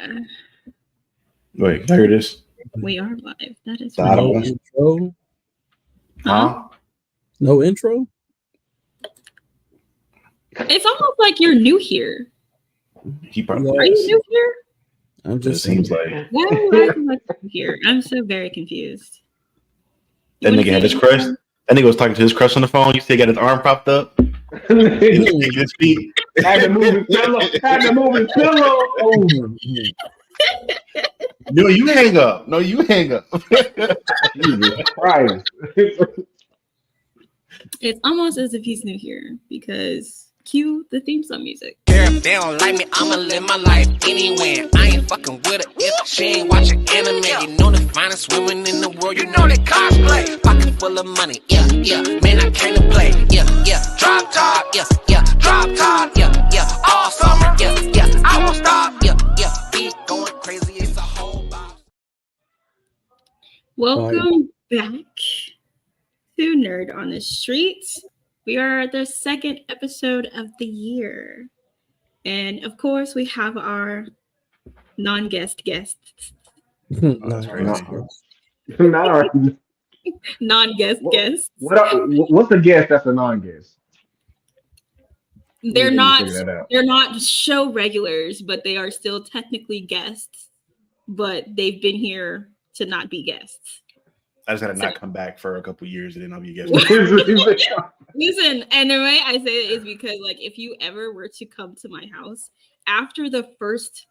are. Wait, can I hear this? We are live. That is I don't right. know. Intro? Huh? No intro? It's almost like you're new here. He probably Are you new here? I'm It just seems saying. like Why are you acting like you're here? I'm so very confused. that nigga had his crush. That nigga was talking to his crush on the phone. You see, he got his arm propped up. His feet. Had to move his pillow. Had to move his pillow. Oh. No, you hang up. No, you hang up. Jesus Christ. It's almost as if he's new here because cue the theme song music. If they don't like me, I'ma live my life anywhere. I ain't fucking with her if she ain't watching anime. You know the finest women in the world, you know they cosplay. Pocket full of money, yeah, yeah. Man, I came to play, yeah, yeah. Drop top, yeah, yeah. Drop top, yeah, yeah. All summer, yeah, yeah. I won't stop, yeah, yeah. Beat going crazy, it's a whole box. Welcome back to Nerd on the Street. We are at the second episode of the year. And of course, we have our non-guest guests. That's crazy. Not our, Non-guest guests. what's a guest that's a non-guest? They're We need to not figure that out. they're not show regulars, but they are still technically guests. But they've been here to not be guests. I just had to not come back for a couple years and then I'll be guessing. Listen, and the way I say it is because, like, if you ever were to come to my house after the first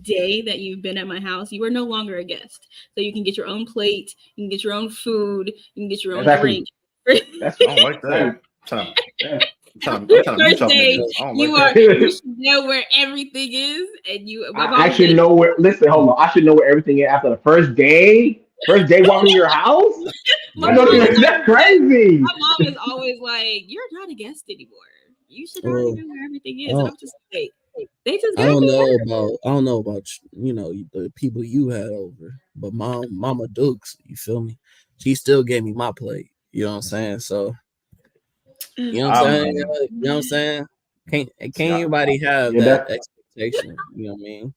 day that you've been at my house, you are no longer a guest. So you can get your own plate, you can get your own food, you can get your own drink. I don't like that. First day, you should know where everything is, and I should know where. Listen, hold on. I should know where everything is after the first day. First day walking to your house. That's crazy. My mom is always like, "You're not a guest anymore. You should already know where everything is." And I'm just like, they just. I don't know about the people you had over, but Mama Dukes, you feel me? She still gave me my plate. You know what I'm saying? So. You know what I'm saying? You know what I'm saying? Can't anybody have that expectation? You know what I mean?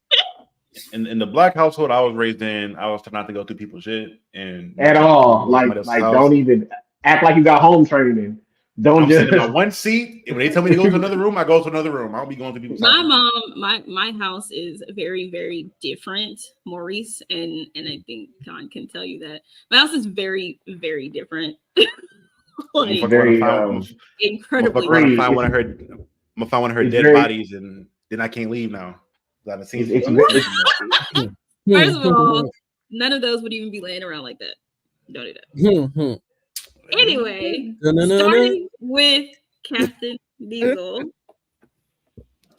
In the black household I was raised in, I was trying not to go through people's shit and at all. Like don't even act like you got home training. Don't just sit in my one seat. When they tell me to go to another room, I go to another room. I don't be going to people's house. My mom, my house is very, very different, Maurice, and I think John can tell you that. My house is very, very different. Like, very incredibly. I'm gonna find one of her dead bodies, and then I can't leave now. I haven't seen it. First of all, none of those would even be laying around like that. Don't do that. Anyway, starting with Captain Diesel.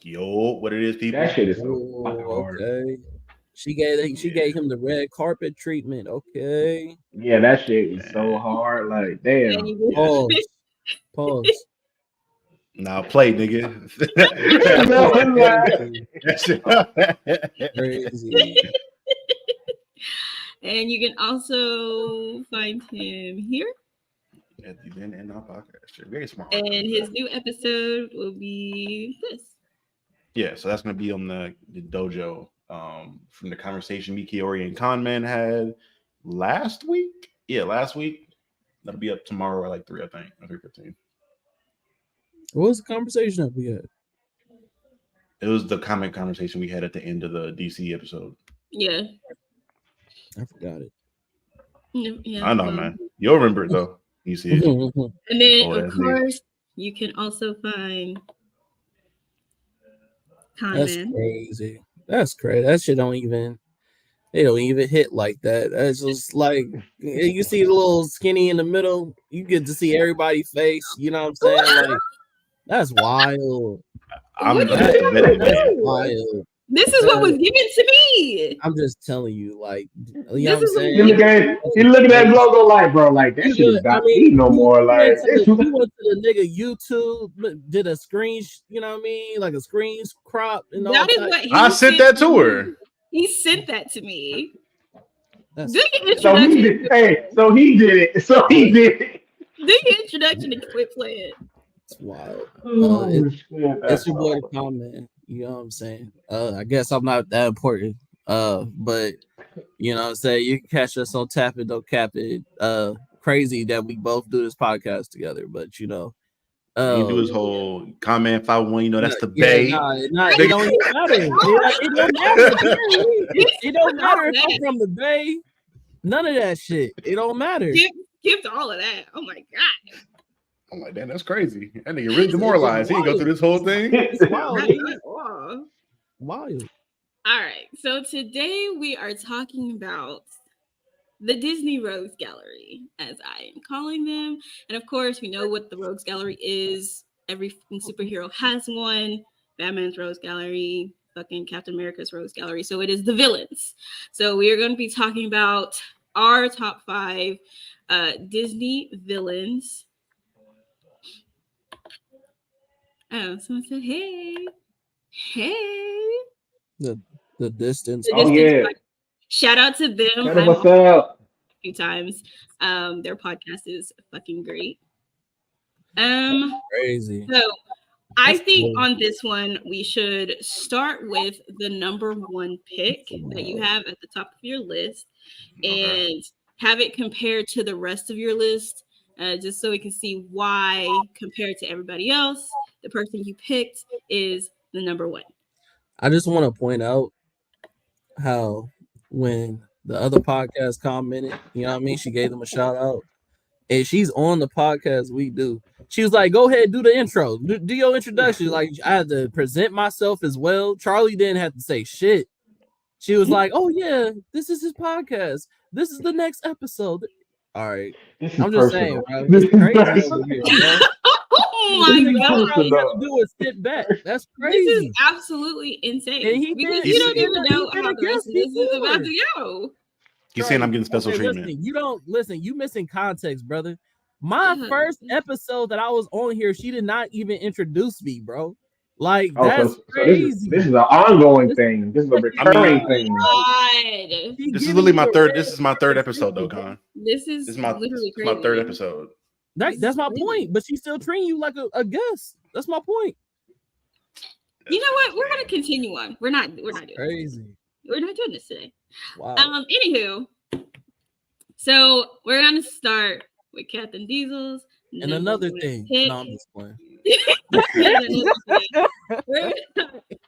Yo, what it is, people? That shit is so fucking hard. Okay. She gave him the red carpet treatment. Okay. Yeah, that shit is so hard. Like, damn. Pause. Now play, nigga. Crazy. And you can also find him here. At the end of our podcast. Very smart. And his new episode will be this. Yeah, so that's gonna be on the dojo. From the conversation Mikiori and Conman had last week. Yeah, last week. That'll be up tomorrow at like 3, I think, or 3:15. What was the conversation that we had? It was the comment conversation we had at the end of the DC episode. Yeah. I forgot it. Yeah, I know, man. You'll remember it though. You see it. And then, of course, you can also find Conman. That's crazy. That's crazy. That shit don't even hit like that. That's just like you see the little skinny in the middle, you get to see everybody's face. You know what I'm saying? Like that's wild. That's wild. This is what was given to me. I'm just telling you, like, you know what I'm saying? You look at that logo, like, bro, like that shit is not no more. Like, we went to the nigga YouTube, did a screen, you know what I mean, like a screen crop. And that is what I sent that to her. He sent that to me. So he did it. The introduction and quit playing. It's wild. It's It's your boy, the comment. You know what I'm saying? I guess I'm not that important. But you know what I'm saying? You can catch us on Tap It, Don't Cap It. Crazy that we both do this podcast together, but you know. He do his whole comment 501. You know, that's the Yeah, Bay. it don't even matter. It don't matter. It don't matter if I'm from the Bay. None of that shit. It don't matter. Skipped all of that. Oh my god. I'm like, damn, that's crazy. That nigga really demoralized. He didn't go through this whole thing. It's wild. Wild. All right. So today we are talking about the Disney Rogues Gallery, as I am calling them. And of course, we know what the Rogues Gallery is. Every superhero has one. Batman's Rogues Gallery, fucking Captain America's Rogues Gallery. So it is the villains. So we are going to be talking about our top 5 Disney villains. Oh, someone said, hey. The distance. Oh yeah. Shout out to them. What's up? A few times. Their podcast is fucking great. Crazy. So I think on this one we should start with the number 1 pick that you have at the top of your list, and have it compared to the rest of your list, just so we can see why, compared to everybody else, the person you picked is the number 1. I just want to point out how when the other podcast commented, you know what I mean? She gave them a shout out. And she's on the podcast we do. She was like, go ahead, do the intro. Do your introduction. Like, I had to present myself as well. Charlie didn't have to say shit. She was like, oh, yeah, this is his podcast. This is the next episode. All right. I'm just saying, bro. It's crazy over here, bro. Oh my god! All you gotta do is sit back. That's crazy. This is absolutely insane. And because you don't even know how the rest of this is about to go. He's saying I'm getting special treatment. Listen, you don't listen. You missing context, brother. My first episode that I was on here, she did not even introduce me, bro. Like that's crazy. This is an ongoing thing. This is a recurring thing. This is literally my third. This is my third episode, though, Con. This is literally crazy. My third episode. That's my point. But she's still treating you like a guest. That's my point. You know what? We're gonna continue on. We're not doing crazy. This. We're not doing this today. Wow. Anywho, so we're gonna start with Captain Diesel's. And another thing. No, I'm just playing.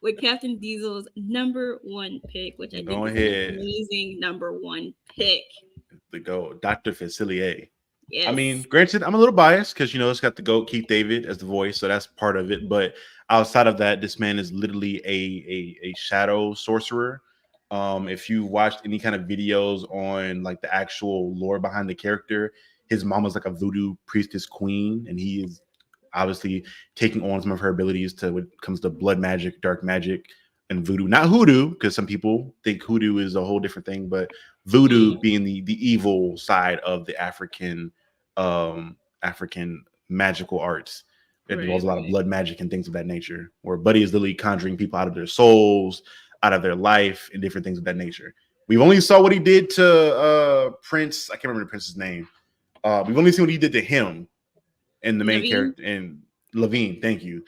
With Captain Diesel's number 1 pick, which I think is an amazing number 1 pick. The GOAT, Dr. Facilier. Yes. I mean, granted, I'm a little biased because it's got the GOAT Keith David as the voice, so that's part of it. But outside of that, this man is literally a shadow sorcerer. If you watched any kind of videos on like the actual lore behind the character, his mom was like a voodoo priestess queen, and he is obviously taking on some of her abilities to when it comes to blood magic, dark magic, and voodoo. Not hoodoo, because some people think hoodoo is a whole different thing, but voodoo being the evil side of the African magical arts. It involves a lot of blood magic and things of that nature, where Buddy is literally conjuring people out of their souls, out of their life, and different things of that nature. We've only saw what he did to Prince. I can't remember the prince's name. We've only seen what he did to him and the main character, and Levine. Thank you.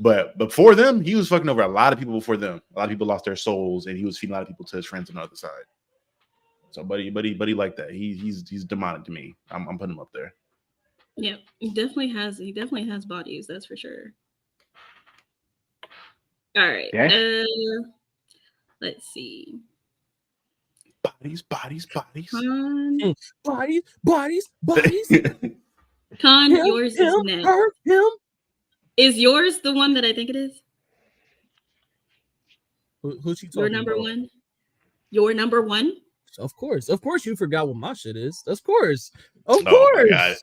But before them, he was fucking over a lot of people before them. A lot of people lost their souls, and he was feeding a lot of people to his friends on the other side. So Buddy like that. He's demonic to me. I'm putting him up there. Yeah, he definitely has bodies, that's for sure. All right. Yeah. Let's see. Bodies. Bodies. Con, yours is next. Him. Is yours the one that I think it is? Who's she talking Your number about? 1? Your number 1? Of course you forgot what my shit is. Of course. Oh my God.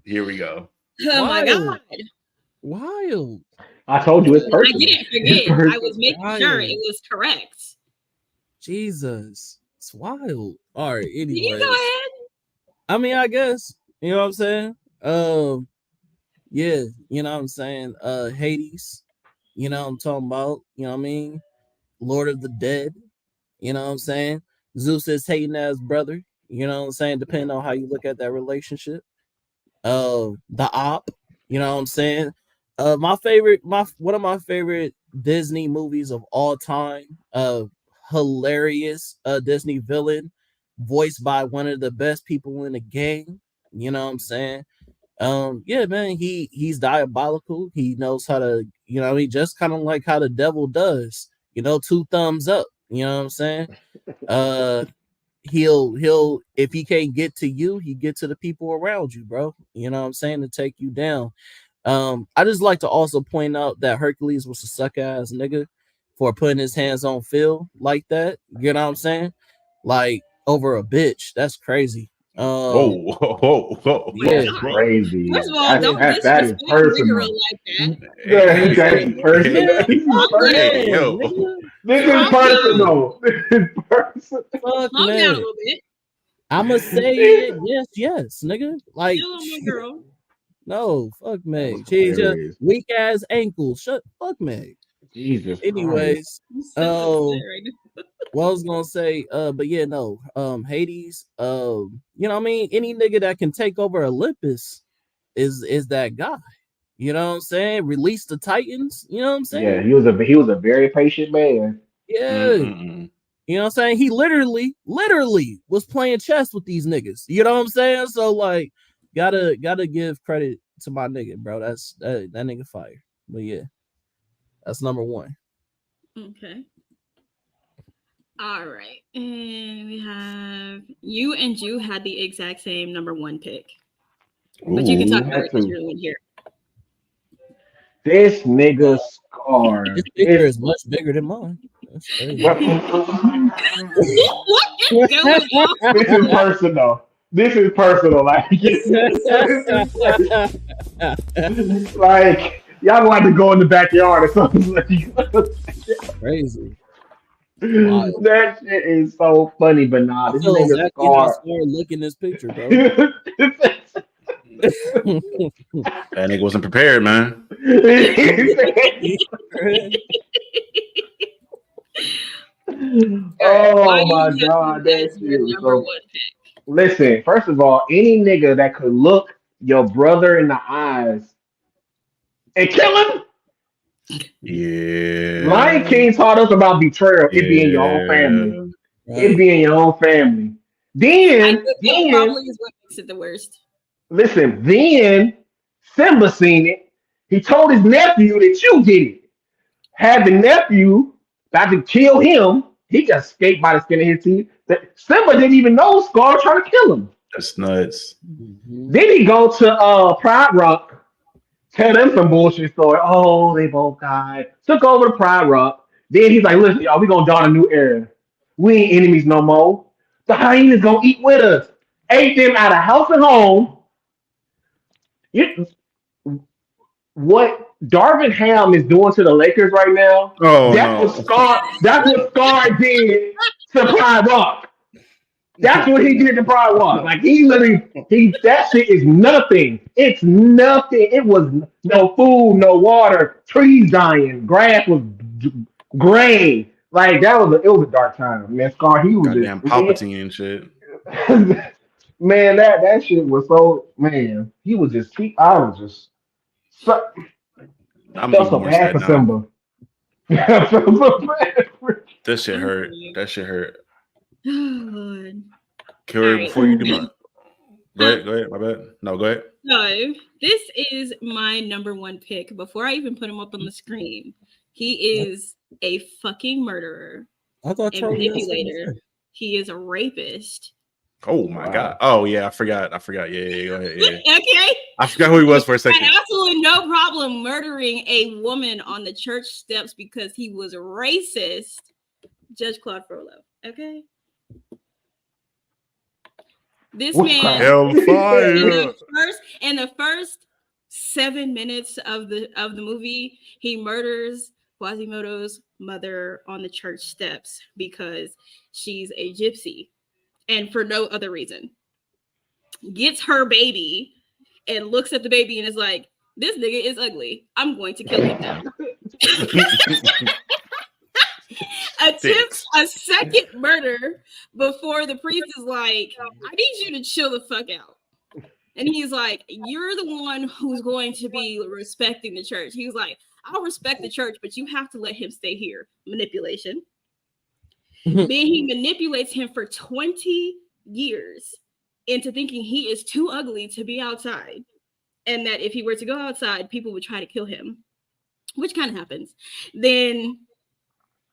Here we go. Oh my God. Wild. I told you it's personal. I didn't forget. I was making sure it was correct. Jesus. It's wild. All right. Anyway. You go ahead. I mean, I guess. You know what I'm saying? Yeah, you know what I'm saying? Hades. You know what I'm talking about? You know what I mean? Lord of the Dead. You know what I'm saying? Zeus is hating ass brother. You know what I'm saying? Depending on how you look at that relationship. The op. You know what I'm saying? One of my favorite Disney movies of all time. Hilarious Disney villain, voiced by one of the best people in the game. You know what I'm saying? Yeah, man, he's diabolical. He knows how to, he just kind of like how the devil does. 2 thumbs up. You know what I'm saying? He'll if he can't get to you, he get to the people around you, bro. You know what I'm saying, to take you down. I just like to also point out that Hercules was a suck ass nigga for putting his hands on Phil like that. You know what I'm saying? Like over a bitch. That's crazy. Whoa. Yeah. That's crazy. First of all, don't that is disrespect personal. Nigga like that. That's personal. Yo. This is personal. This is personal. Fuck, Calm down a man. little bit. I'ma say it. Yes, nigga. Like, Chill on my girl. no, fuck Meg. That's She's just hilarious. weak ass ankles. Fuck Meg. Jesus Christ. Anyways, I'm so upset right now. what I was gonna say, but yeah, no, Hades, you know what I mean? Any nigga that can take over Olympus is that guy. You know what I'm saying? Release the Titans, you know what I'm saying? Yeah, he was a very patient man. Yeah. You know what I'm saying? He literally was playing chess with these niggas. You know what I'm saying? So like, gotta give credit to my nigga, bro. That's that nigga fire. But yeah, that's number 1. Okay. All right. And we have you and Ju had the exact same number 1 pick. But you can talk about it because you're the one here. This nigga Scar. His picture is much bigger than mine. That's crazy. What is going on? This is personal. Like y'all gonna have to go in the backyard or something. Crazy. Wow. That shit is so funny, but nah, this feel nigga exactly how Scar. Scar look in this picture, bro. That nigga wasn't prepared, man. Oh my god, that shit was number so. 1 pick. Listen, first of all, any nigga that could look your brother in the eyes and kill him. Yeah. Lion King taught us about betrayal. It being your own family. Right. It being your own family. I Then think that probably is what makes it the worst. listen, then Simba seen it. He told his nephew that you did it. Had the nephew about to kill him, he just escaped by the skin of his teeth. Simba didn't even know Scar was trying to kill him. That's nuts. Mhm. Then he go to Pride Rock, tell them some bullshit story. Oh, they both died. Took over to Pride Rock. Then he's like, listen, y'all, we gonna dawn a new era. We ain't enemies no more. The hyenas gonna eat with us. Ate them out of house and home. What Darvin Ham is doing to the Lakers right now, that's what Scar did to Pride Rock. That's what he did to Pride Rock. Like that shit is nothing. It's nothing. It was no food, no water, trees dying, grass was gray. Like it was a dark time, man. Scar, he was Goddamn Palpatine and shit. man, that shit was so he was just I was just I'm felt even so more bad sad for now. Simba. I felt so bad for That shit hurt. That shit hurt. Oh, Lord. Carrie, All right. before you do my go ahead, my bad. No, go ahead. So this is my number 1 pick. Before I even put him up on the screen, he is a fucking murderer, I thought a Charlie manipulator. He is a rapist. Oh my god. Oh yeah, I forgot. Yeah, go ahead. Yeah. Okay. I forgot who he was for a second. I had absolutely no problem murdering a woman on the church steps because he was racist. Judge Claude Frollo. Okay. This man Hellfire. in the first 7 minutes of the movie, he murders Quasimodo's mother on the church steps because she's a gypsy and for no other reason. Gets her baby and looks at the baby and is like, this nigga is ugly. I'm going to kill him now. Attempts a second murder before the priest is like, I need you to chill the fuck out. And he's like, you're the one who's going to be respecting the church. He was like, I'll respect the church, but you have to let him stay here. Manipulation. Then he manipulates him for 20 years into thinking he is too ugly to be outside. And that if he were to go outside, people would try to kill him, which kind of happens. Then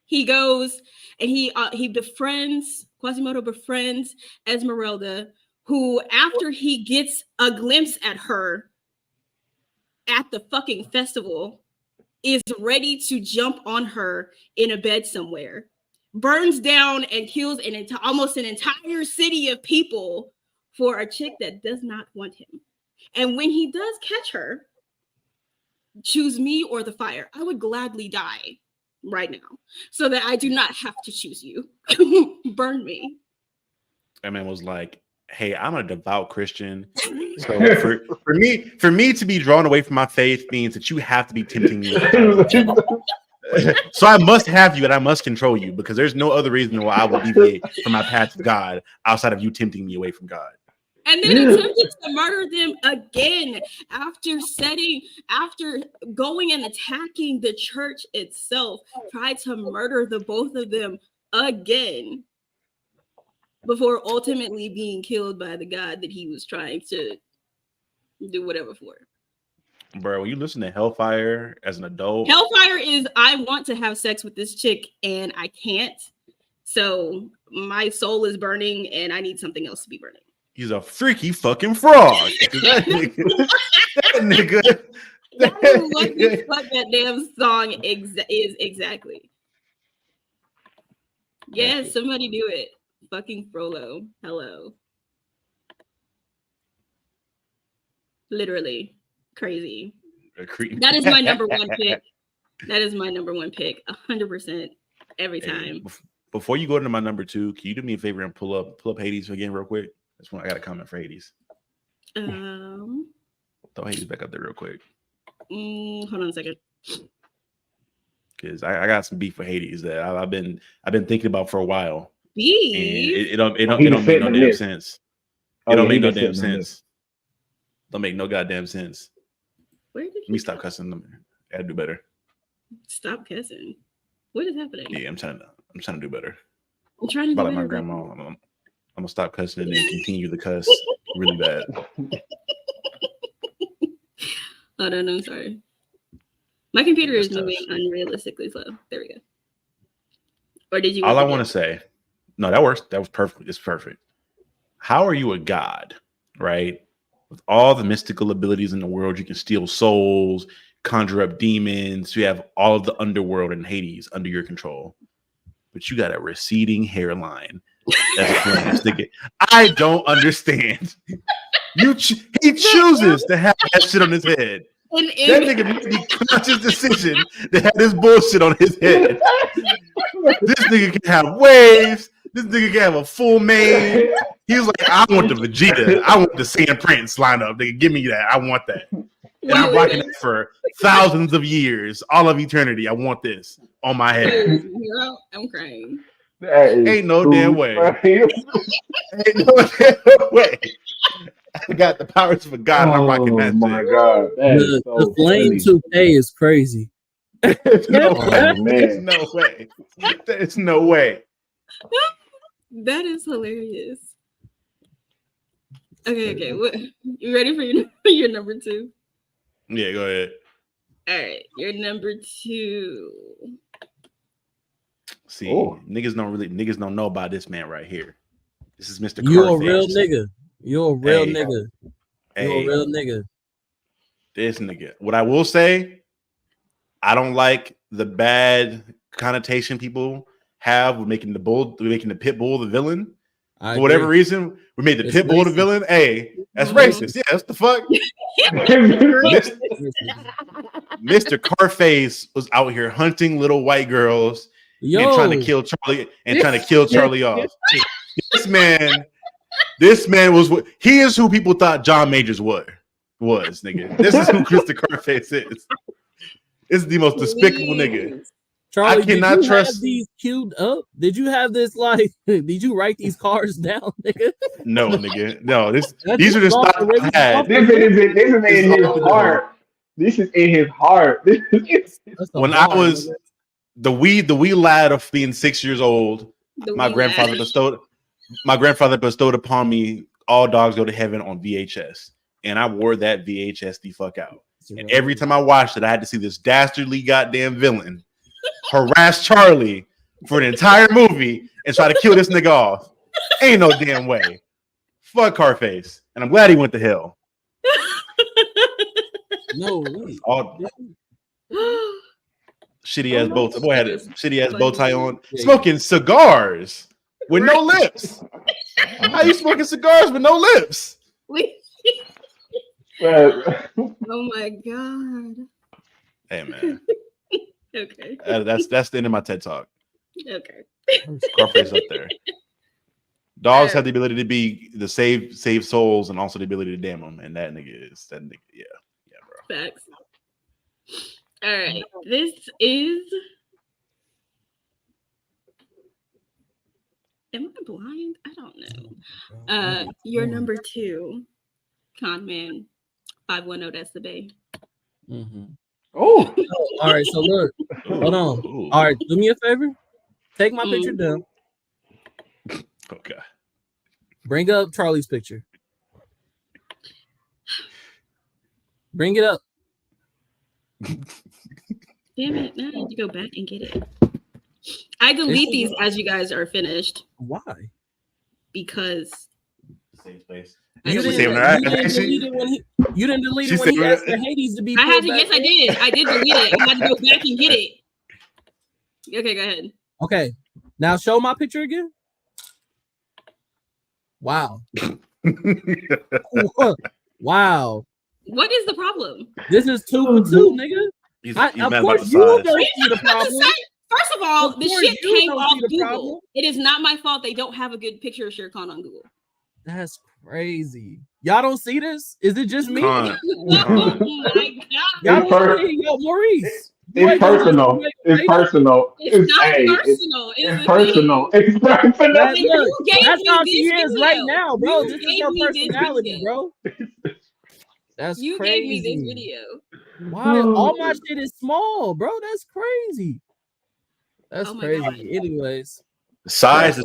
he goes and he befriends, Quasimodo befriends Esmeralda, who after he gets a glimpse at her at the fucking festival, is ready to jump on her in a bed somewhere, burns down and kills almost an entire city of people for a chick that does not want him. And when he does catch her, choose me or the fire. I would gladly die right now so that I do not have to choose you. Burn me. That man was like, hey, I'm a devout Christian. So for me to be drawn away from my faith means that you have to be tempting me. So I must have you and I must control you because there's no other reason why I will deviate from my path to God outside of you tempting me away from God. And then attempted to murder them again after going and attacking the church itself, tried to murder the both of them again before ultimately being killed by the god that he was trying to do whatever for. Bro, when you listen to Hellfire as an adult, Hellfire is I want to have sex with this chick and I can't. So my soul is burning and I need something else to be burning. He's a freaky fucking frog. That nigga. That is what the fuck that damn song is exactly. Yes, somebody do it. Fucking Frollo. Hello. Literally. Crazy. That is my number one pick. That is my number one pick. 100% every time. Before you go into my number two, can you do me a favor and pull up Hades again real quick? That's when I got a comment for Hades. Throw Hades back up there real quick. Hold on a second. Because I got some beef for Hades that I've been thinking about for a while. Beef? It don't make no damn sense. It don't make no damn sense. Don't make no goddamn sense. Where did Let me stop cussing them. I gotta do better. Stop cussing. What is happening? Yeah, I'm trying to do better. I'm trying to do better. Like my grandma. I'm gonna stop cussing and then continue to cuss really bad. Hold on, I'm sorry. My computer is moving unrealistically slow. There we go. Or did you? All I want to say, no, that works. That was perfect. It's perfect. How are you a god, right? With all the mystical abilities in the world, you can steal souls, conjure up demons. You have all of the underworld and Hades under your control, but you got a receding hairline. I don't understand. He chooses to have that shit on his head. That nigga made the conscious decision to have this bullshit on his head. This nigga can have waves. This nigga can have a full mane. He was like, I want the Vegeta. I want the Saiyan Prince lineup. Nigga, give me that. I want that. And I'm rocking it for thousands of years, all of eternity. I want this on my head. I'm crying. Ain't no damn way. Ain't no damn way. I got the powers of a god. And I'm rocking that. Oh my god, the flame 2K is crazy. There's no way. There's no way. That is hilarious. Okay. What, you ready for your number two? Yeah, go ahead. All right, your number two. See, niggas don't know about this man right here. This is Mr. You Carface. a real nigga. You a real nigga. You a real nigga. This nigga. What I will say, I don't like the bad connotation people have with making the pit bull the villain. For whatever reason, we made the pit bull the villain. Hey, that's racist. Yeah, that's the fuck. Mr. Carface was out here hunting little white girls and trying to kill Charlie off. This man was what he is who people thought John Majors was, nigga. This is who Mr. Carface is. This is the most despicable nigga. Charlie, I cannot did you trust have these queued up? Did you have this did you write these cards down, nigga? No, nigga. No, these are the stuff I had. This is in his heart. This is in his heart. When I was the wee lad of being 6 years old, my grandfather bestowed upon me All Dogs Go to Heaven on VHS, and I wore that VHS the fuck out. And every time I watched it, I had to see this dastardly goddamn villain harass Charlie for an entire movie and try to kill this nigga off. Ain't no damn way. Fuck Carface. And I'm glad he went to hell. No way. Shitty ass bow tie. Boy had a shitty ass bow tie on. Smoking cigars with no lips. How you smoking cigars with no lips? Oh my god. Hey man. Okay. That's the end of my TED talk. Okay. Carface up there. Dogs have the ability to be the save souls and also the ability to damn them, and that nigga, yeah, bro. Facts. All right, this is. Am I blind? I don't know. You're number 2, con man, 510. That's the bay. Mm-hmm. Oh, all right. So look, hold on. Ooh. All right, do me a favor. Take my picture down. Okay. Bring up Charlie's picture. Bring it up. Damn it! Now I need to go back and get it. I delete these as you guys are finished. Why? Because Same space. You She didn't saving her you didn't delete it She when he saving asked her- for Hades to be. I had to. pulled Yes, back I did. I did delete it. I had to go back and get it. Okay, go ahead. Okay, now show my picture again. Wow. Wow. What is the problem? This is 2 for 2, nigga. He's Of mad about course, the you size. don't see the problem. First of all, Of the course shit you came don't off see the Google. problem. It is not my fault they don't have a good picture of Shere Khan on Google. That's crazy. Y'all don't see this? Is it just me? Con. Oh my god! Y'all don't see it? Yo, Maurice. it's personal. It's personal. It's not hey, personal. It's personal. It's personal. That's, You look, gave that's me how this she is video. right now, bro. You This is gave your me this personality, video. bro. That's You crazy. gave me this video. Why? All my shit is small, bro. That's crazy. That's Oh my crazy. God. Anyways, Size is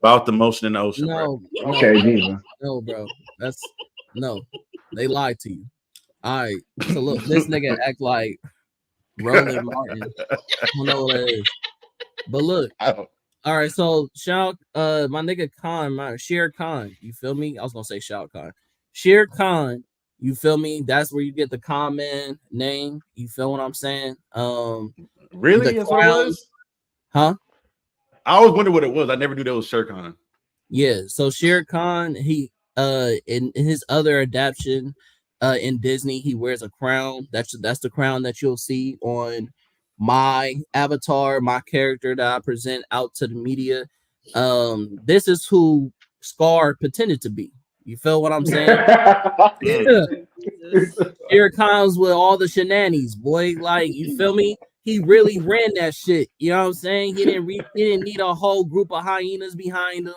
about the motion in the ocean, bro. no, Okay, Jesus. no, bro. That's no. They lied to you. All right. So look, this nigga act like Roland Martin. I don't know what that is. But look, I don't. all right. So shout, my nigga Khan, Shere Khan. You feel me? I was gonna say Shout Khan. Shere Khan. You feel me? That's where you get the Khan man name. You feel what I'm saying? Really? The That's what it crown- was? Huh? I always wondered what it was. I never knew that was Shere Khan. Yeah. So Shere Khan, he in his other adaptation in Disney, he wears a crown. That's the crown that you'll see on my avatar, my character that I present out to the media. This is who Scar pretended to be. You feel what I'm saying? Here comes with all the shenanigans, boy. Like, you feel me? He really ran that shit. You know what I'm saying? He didn't need a whole group of hyenas behind him.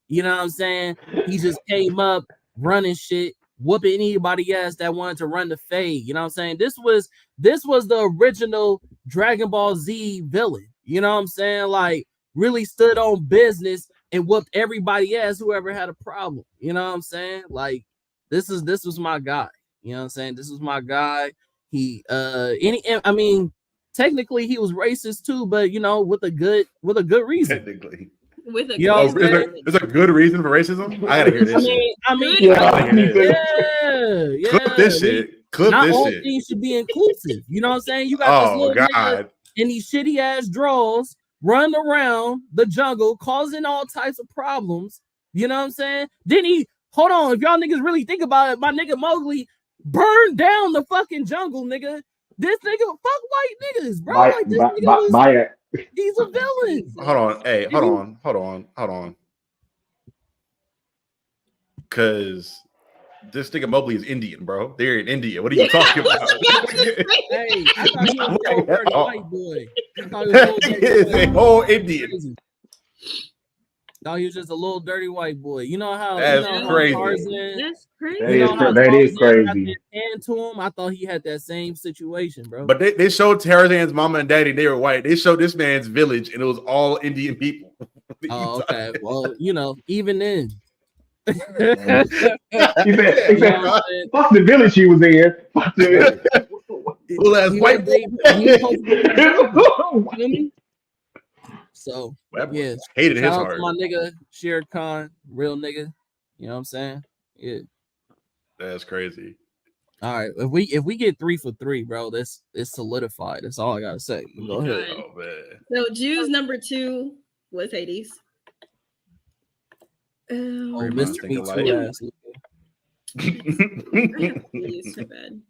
You know what I'm saying? He just came up running shit, whooping anybody else that wanted to run the fade. You know what I'm saying? This was the original Dragon Ball Z villain. You know what I'm saying? Like, really stood on business and whooped everybody else whoever had a problem. You know what I'm saying? Like, this was my guy. You know what I'm saying? This was my guy. He I mean, technically he was racist too, but you know, with a good reason. Technically. With a Yo, Is there a good reason for racism? I gotta hear this shit. I mean, yeah. Clip this shit. Clip Not this all shit. things should be inclusive. You know what I'm saying? You got this Oh little nigga God. in these shitty ass draws running around the jungle causing all types of problems. You know what I'm saying? Then hold on, if y'all niggas really think about it, my nigga Mowgli burned down the fucking jungle, nigga. This nigga, fuck white niggas, bro. Like, this nigga he's a villain. Hold on. Hey, hold on. Cause this nigga Mowgli is Indian, bro. They're in India. What are you talking about? Hey, I thought he was a dirty white boy. I thought he was He is a whole Indian. Crazy. No, he was just a little dirty white boy. You know how That's crazy. Tarzan. That's crazy. That You is know how that is Tarzan got crazy. that hand to him. I thought he had that same situation, bro. But they showed Tarzan's mama and daddy, they were white. They showed this man's village, and it was all Indian people. Oh, okay. Well, even then. He said, fuck the village he was in. Fuck the white boy. So, yeah. Hated his Shout out heart. to my nigga, Shere Khan, real nigga. You know what I'm saying? Yeah. That's crazy. All right. If we get 3 for 3, bro, it's solidified. That's all I gotta say. Go ahead. Oh, man. So Jews number 2 was Hades. Mr. Me Too ass. So bad.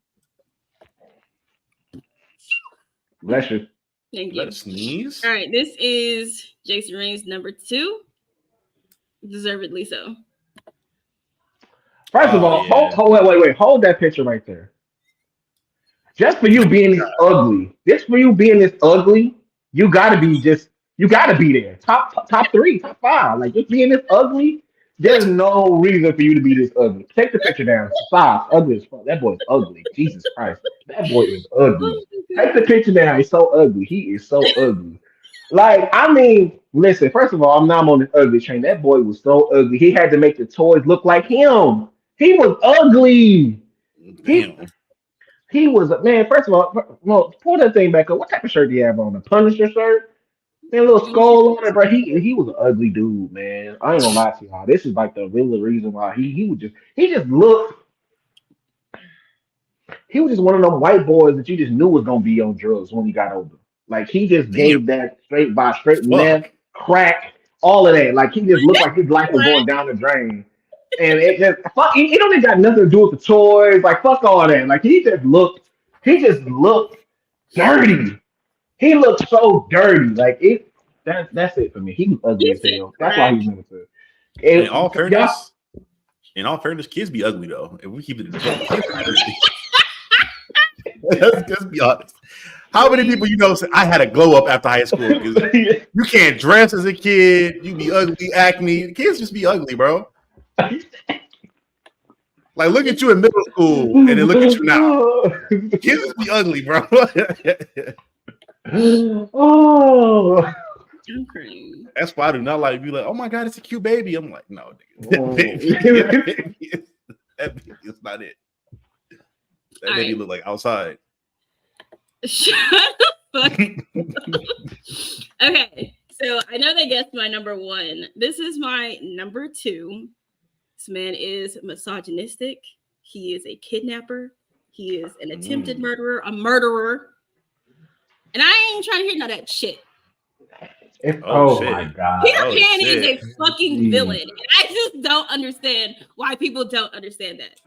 Bless you. Thank you. Let's sneeze. All right, this is Jason Reigns number 2. Deservedly so. First of all, hold that picture right there. Just for you being this ugly, you gotta be there. Top 3, top 5. Like, just being this ugly, there's no reason for you to be this ugly. Take the picture down. Stop. Ugly as fuck. That boy's ugly. Jesus Christ. That boy is ugly. Take the picture down. He's so ugly. He is so ugly. Like, I mean, listen, first of all, I'm not on this ugly train. That boy was so ugly. He had to make the toys look like him. He was ugly. Damn. He was, man, first of all, pull that thing back up. What type of shirt do you have on? A Punisher shirt? That little skull on it, bro. He was an ugly dude, man. I ain't gonna lie to y'all. This is like the real reason why he was just one of them white boys that you just knew was gonna be on drugs when he got older. Like, he just gave that straight meth, crack, all of that. Like, he just looked like his life was going down the drain. And it just it don't even got nothing to do with the toys. Like, fuck all that. Like, he just looked dirty. He looked so dirty. Like, that's it for me. He was ugly as hell. That's why he's number 2. In all fairness, kids be ugly though. If we keep it let's be honest. How many people say I had a glow up after high school? You can't dress as a kid. You be ugly, acne. Kids just be ugly, bro. Like, look at you in middle school and then look at you now. Kids just be ugly, bro. Oh. That's why I do not like be like, oh my god, it's a cute baby. I'm like, no, nigga. That baby is not it. That baby look like outside. Shut the fuck up. Okay, so I know they guessed my number 1. This is my number 2. This man is misogynistic. He is a kidnapper. He is an attempted murderer, a murderer. And I ain't trying to hear none of that shit. My God. Peter Pan is a fucking villain. And I just don't understand why people don't understand that.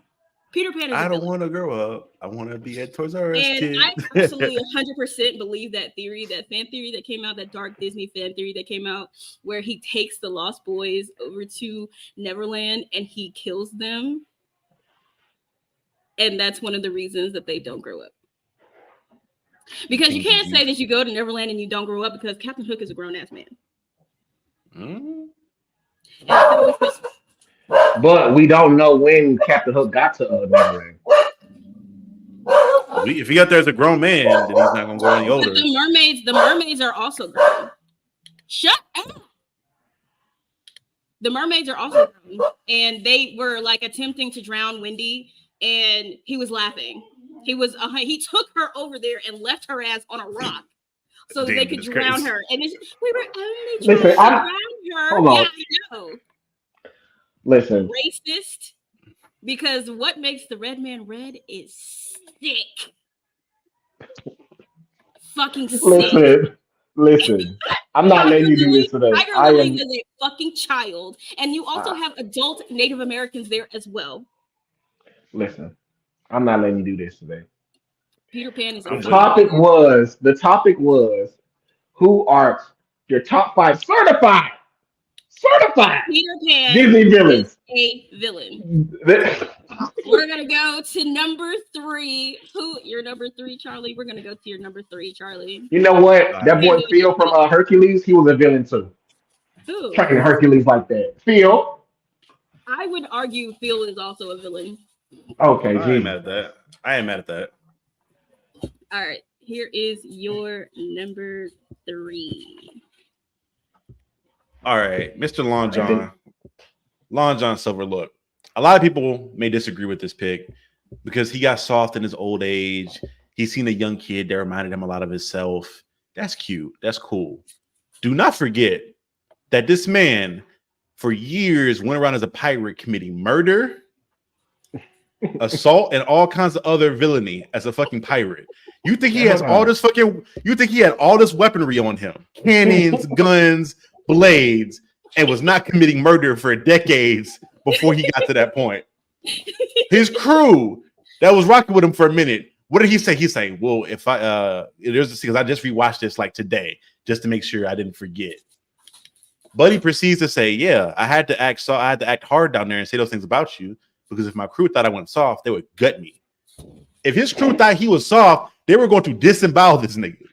Peter Pan is I don't want to grow up. I want to be a Toys R Us kid. I absolutely 100% believe that theory, that fan theory that came out, that dark Disney fan theory that came out, where he takes the Lost Boys over to Neverland and he kills them. And that's one of the reasons that they don't grow up. Because you can't say that you go to Neverland and you don't grow up, because Captain Hook is a grown-ass man. But we don't know when Captain Hook got to Neverland. If he got there as a grown man, then he's not gonna go any older. But the mermaids are also grown. Shut up. The mermaids are also grown, and they were like attempting to drown Wendy, and he was laughing. He took her over there and left her ass on a rock so that they could drown her. And we were only trying to drown her. Hold on. Yeah, I know. Listen. Racist. Because what makes the red man red is sick. Fucking sick. Listen. I'm not letting you do this today. Tiger Lily is a fucking child. And you also have adult Native Americans there as well. Listen. I'm not letting you do this today. Peter Pan is the topic was who are your top 5 certified Peter Pan Disney villains. Is a villain. We're gonna go to number 3. Your number 3, Charlie? We're gonna go to your number 3, Charlie. You know what? That boy Phil from Hercules, he was a villain too. Who? Train Hercules like that. Phil. I would argue Phil is also a villain. Okay, I ain't geez. mad at that. I ain't mad at that. All right, here is your number 3. All right, Mr. Long John Silver. Look, a lot of people may disagree with this pick because he got soft in his old age. He's seen a young kid that reminded him a lot of himself. That's cute. That's cool. Do not forget that this man, for years, went around as a pirate committing murder, assault, and all kinds of other villainy as a fucking pirate. You think he has all this fucking? You think he had all this weaponry on him, cannons, guns, blades, and was not committing murder for decades before he got to that point? His crew that was rocking with him for a minute. What did he say? He's saying, "Well, if there's this because I just rewatched this like today just to make sure I didn't forget." Buddy proceeds to say, "Yeah, I had to act hard down there and say those things about you because if my crew thought I went soft, they would gut me. If his crew thought he was soft, they were going to disembowel this nigga.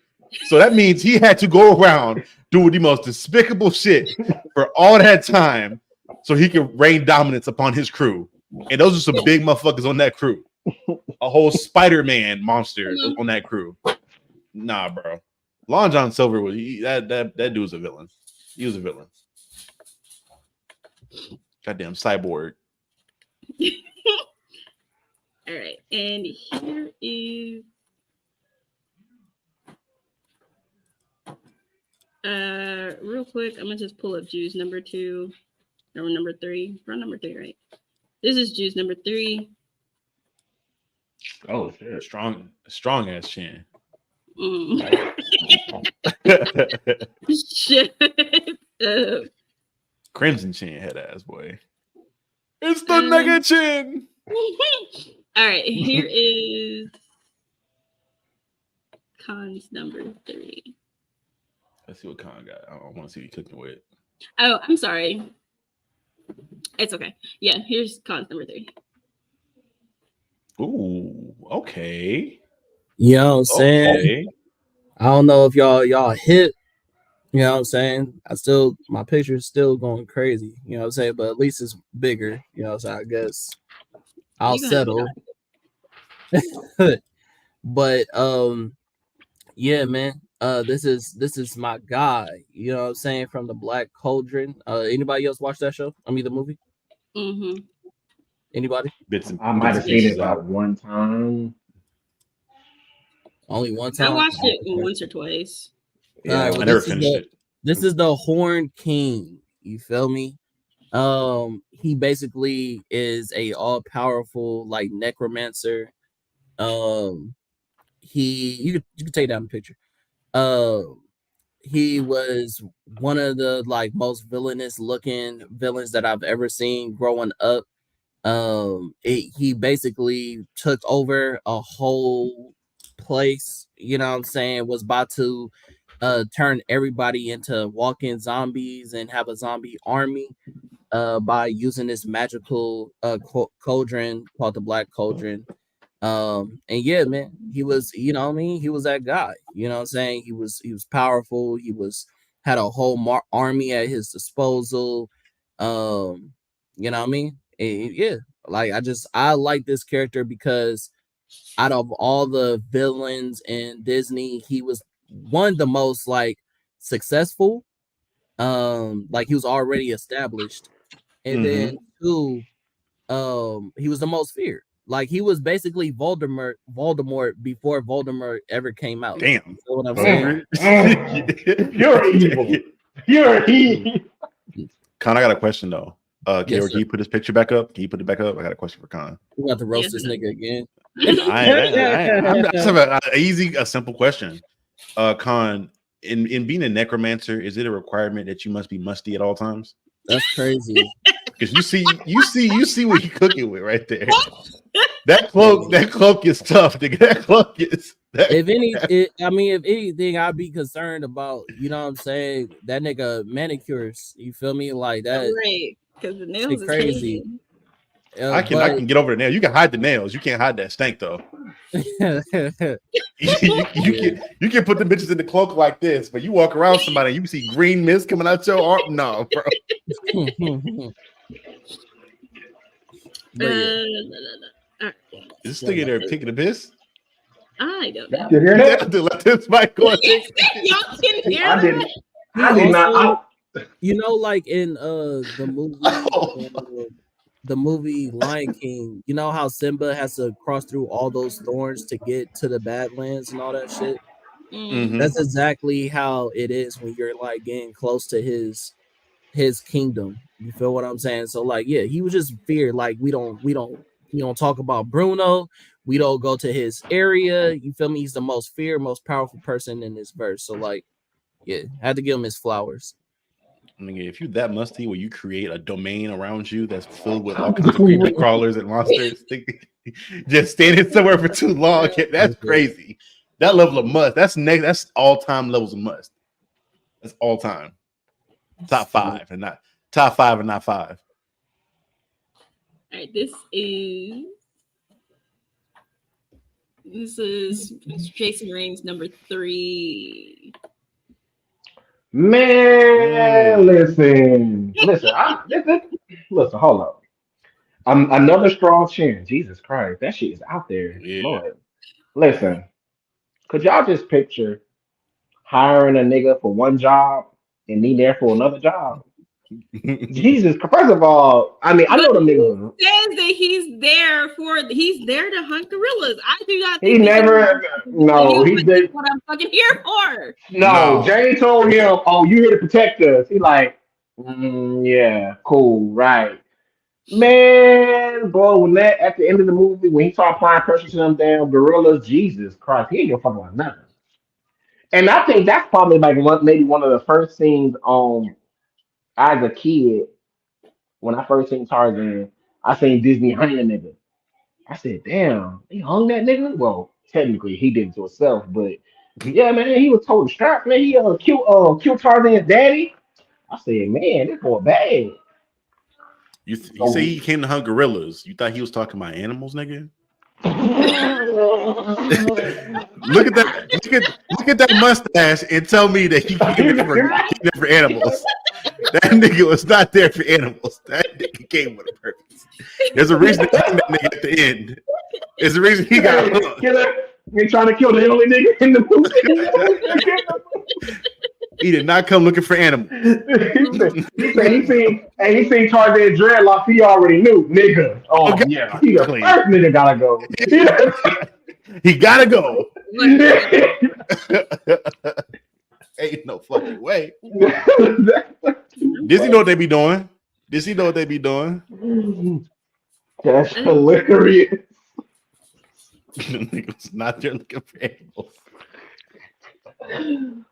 So that means he had to go around doing the most despicable shit for all that time so he could reign dominance upon his crew. And those are some big motherfuckers on that crew. A whole Spider-Man monster on that crew. Nah, bro. Long John Silver was that dude was a villain. He was a villain. Goddamn cyborg. All right, and here is real quick. I'm gonna just pull up Juice number 2 or number 3. We're on number 3, right? This is Juice number 3. Oh shit. Strong ass chin. Shit. Crimson chin head ass boy. It's the nigga chin. All right, here is Khan's number 3. Let's see what Khan got. I don't want to see what he cooking with. Oh, I'm sorry. It's okay. Yeah, here's Khan's number 3. Ooh, okay. You know what I'm saying? Okay. I don't know if y'all hit. You know what I'm saying? My picture's still going crazy. You know what I'm saying? But at least it's bigger. You know what I'm saying? I guess I'll settle. But yeah, man. This is my guy. You know what I'm saying? From the Black Cauldron. Anybody else watch that show? I mean the movie? Mm-hmm. Anybody? I might have seen it about one time. Only one time. I watched it once or twice. Yeah, I never finished it. This is the Horn King. You feel me? He basically is a all-powerful like necromancer. You can take down the picture. He was one of the like most villainous looking villains that I've ever seen growing up. He basically took over a whole place, you know what I'm saying, was about to turn everybody into walking zombies and have a zombie army by using this magical cauldron called the Black Cauldron. And yeah, man, he was, you know what I mean, he was that guy, you know what I'm saying, he was powerful, had a whole army at his disposal, you know what I mean. Yeah, like I like this character because out of all the villains in Disney, he was one of the most like successful. Like he was already established, and then 2, he was the most feared. Like he was basically Voldemort before Voldemort ever came out. Damn. You know what I'm saying? You're evil. You're evil. Con, I got a question though. Can Yes, you put his picture back up? Can you put it back up? I got a question for Con. We got to roast this nigga again. I'm just have a simple question. Con, in being a necromancer, is it a requirement that you must be musty at all times? That's crazy. Because you see what he cooking with right there. That cloak is tough, nigga. That cloak is. If anything, I'd be concerned about, you know what I'm saying, that nigga manicures. You feel me? Like that. Right, because the nails is crazy. I can get over the nails. You can hide the nails. You can't hide that stank though. you can put the bitches in the cloak like this, but you walk around somebody, you see green mist coming out your arm. No, bro. Is this thing in there taking a piss? I don't know. You hear that? Let this mic go. Y'all can hear I that? did not. You know, like in the movie Lion King, you know how Simba has to cross through all those thorns to get to the Badlands and all that shit? Mm-hmm. That's exactly how it is when you're like getting close to his kingdom. You feel what I'm saying? So like, yeah, he was just feared. Like we don't talk about Bruno. We don't go to his area. You feel me? He's the most feared, most powerful person in this verse. So like, yeah, had to give him his flowers. I mean, if you that musty where you create a domain around you that's filled with all kinds of creepy crawlers and monsters, just standing somewhere for too long, that's crazy. That level of must, that's all-time levels of must. That's all time. Top five and not 5. All right, this is Jason Reigns number 3. Man, listen. Hold up. Another strong chin. Jesus Christ, that shit is out there. Yeah. Lord. Listen, could y'all just picture hiring a nigga for one job and me there for another job? Jesus. First of all, I mean, I know the niggas. Says that he's there to hunt gorillas. I do not think He never. No, he did. What I'm fucking here for. No, Jane told him, "Oh, you here to protect us." He like, yeah, cool, right. Man, boy, when that at the end of the movie, when he started applying pressure to them damn gorillas, Jesus Christ, he ain't gonna fuck about nothing. And I think that's probably like maybe one of the first scenes as a kid when I first seen Tarzan. I seen Disney hang a nigga. I said, damn, he hung that nigga. Well, technically he did it to himself, but yeah, man, he was told to strap, man. He killed Tarzan's daddy. I said, man, this boy bad. You say he came to hunt gorillas. You thought he was talking about animals, nigga? Look at that mustache and tell me that he came there for animals. That nigga was not there for animals. That nigga came with a purpose. There's a reason to hang that nigga at the end. There's a reason he got hooked. You're trying to kill the only nigga in the movie. He did not come looking for animals. he seen Tarzan dreadlocks. He already knew, nigga. Oh okay. Yeah, he the first nigga gotta go. He gotta go. Ain't no fucking way. Does he know what they be doing? That's hilarious. Niggas not there looking for animals.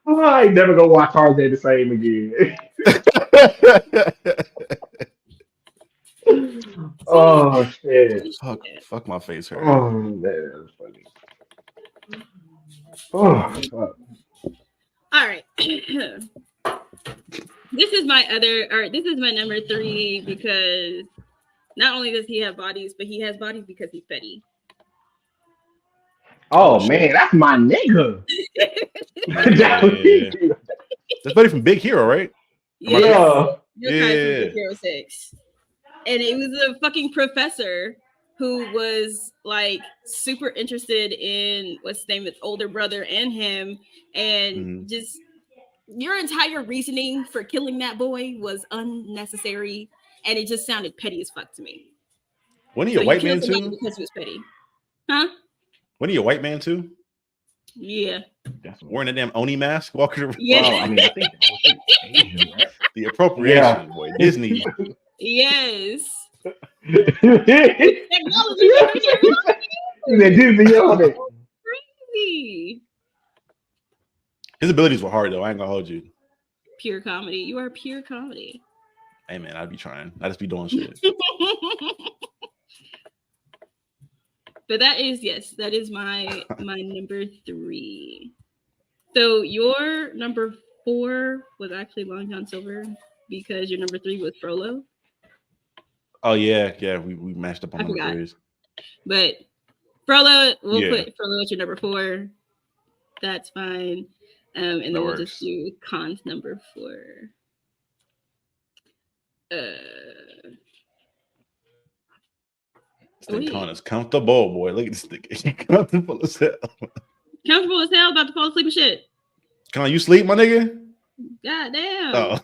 I ain't never gonna watch Tarzan the same again. Oh shit! Fuck my face hurt. Oh man, that's funny. Oh fuck. All right. This is my number 3 because not only does he have bodies, but he has bodies because he's petty. Oh man, that's my nigga. Yeah. That's Buddy from Big Hero, right? Yeah. Big Hero 6. And it was a fucking professor who was like super interested in what's his name, his older brother and him, and just your entire reasoning for killing that boy was unnecessary, and it just sounded petty as fuck to me. Wasn't he a white man too? Because he was petty, huh? Wasn't he a white man too? Yeah. Wearing a damn Oni mask, walking around. Yeah. Oh, I mean, I think Asian, right? The appropriation, boy. Disney. Yes. Crazy. His abilities were hard though. I ain't gonna hold you. Pure comedy. You are pure comedy. Hey man, I'd be trying. I just be doing shit. But that is my number 3. So your number 4 was actually Long John Silver because your number 3 was Frollo. Oh yeah, we matched up on I number forgot. 3s. But Frollo, we'll Yeah. put Frollo at your number 4. That's fine. And then we'll just do Khan's number 4. Khan is comfortable, boy. Look at this nigga. Comfortable as hell. Comfortable as hell, about to fall asleep and shit. Khan, you sleep, my nigga? God damn. Oh.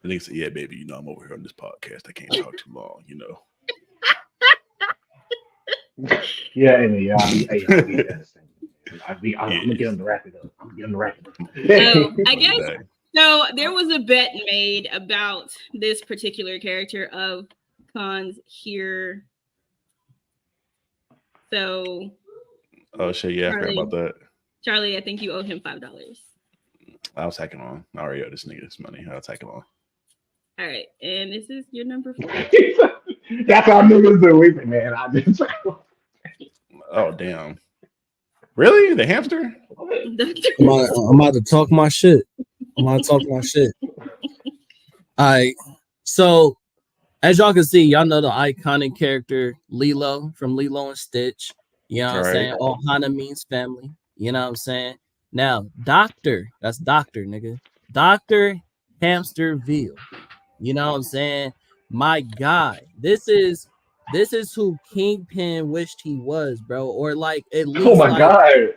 The nigga said, yeah, baby, you know I'm over here on this podcast. I can't talk too long, you know. Yeah, I'm gonna get him to wrap it up. So, I guess so. There was a bet made about this particular character of Khan's here. So, oh shit, yeah, Charlie, I forgot about that. Charlie, I think you owe him $5. I was hacking on. I already owe this nigga this money. I was hacking on. All right, and this is your number 4. That's how niggas do it, man. I just. Oh damn! Really, the hamster? I'm about to talk my shit. All right, so as y'all can see, y'all know the iconic character Lilo from Lilo and Stitch. You know what I'm saying? All Hana means family. You know what I'm saying? Now, Doctor, that's Doctor, nigga. Dr. Hamsterville. You know what I'm saying? My guy. This is who Kingpin wished he was, bro. Or like at least God.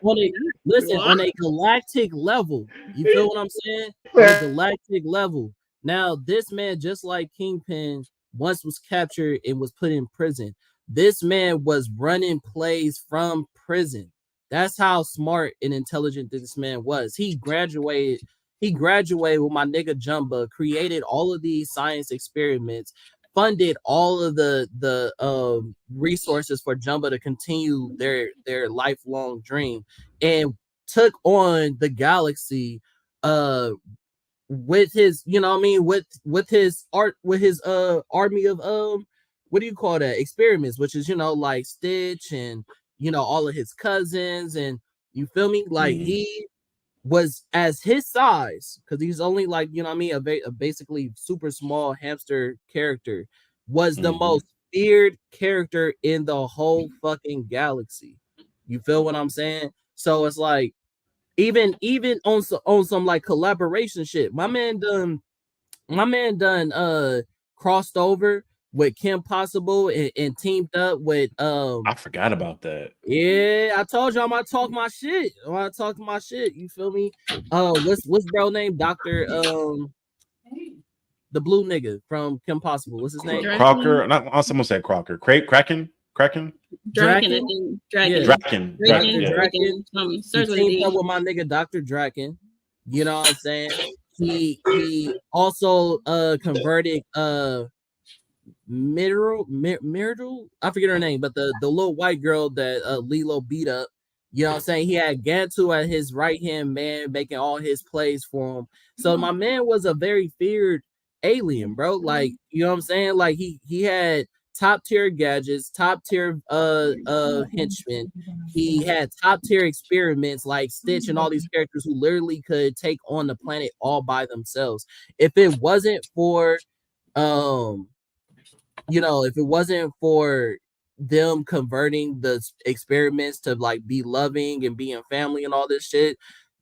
On a galactic level. You feel what I'm saying? On a galactic level. Now, this man, just like Kingpin, once was captured and was put in prison. This man was running plays from prison. That's how smart and intelligent this man was. He graduated with my nigga Jumba, created all of these science experiments, funded all of the resources for Jumba to continue their lifelong dream, and took on the galaxy with his, you know what I mean, with his army of what do you call that, experiments, which is, you know, like Stitch and, you know, all of his cousins, and you feel me, like he was as his size, because he's only like, you know what I mean, a basically super small hamster character, was the most feared character in the whole fucking galaxy. You feel what I'm saying? So it's like even on some like collaboration shit, my man done crossed over with Kim Possible and teamed up with I forgot about that. Yeah, I told you I'm gonna talk my shit. You feel me? What's bro name? Dr. The blue nigga from Kim Possible. What's his name? Crocker. Not someone said Crocker. Kraken. Draken. Draken. He teamed up with my nigga Dr. Draken. You know what I'm saying? He also converted Myrtle, I forget her name, but the little white girl that Lilo beat up. You know what I'm saying? He had Gantu at his right hand man, making all his plays for him. So my man was a very feared alien, bro. Like, you know what I'm saying? Like he had top tier gadgets, top tier henchmen. He had top tier experiments like Stitch and all these characters who literally could take on the planet all by themselves. If it wasn't for if it wasn't for them converting the experiments to like be loving and being family and all this shit,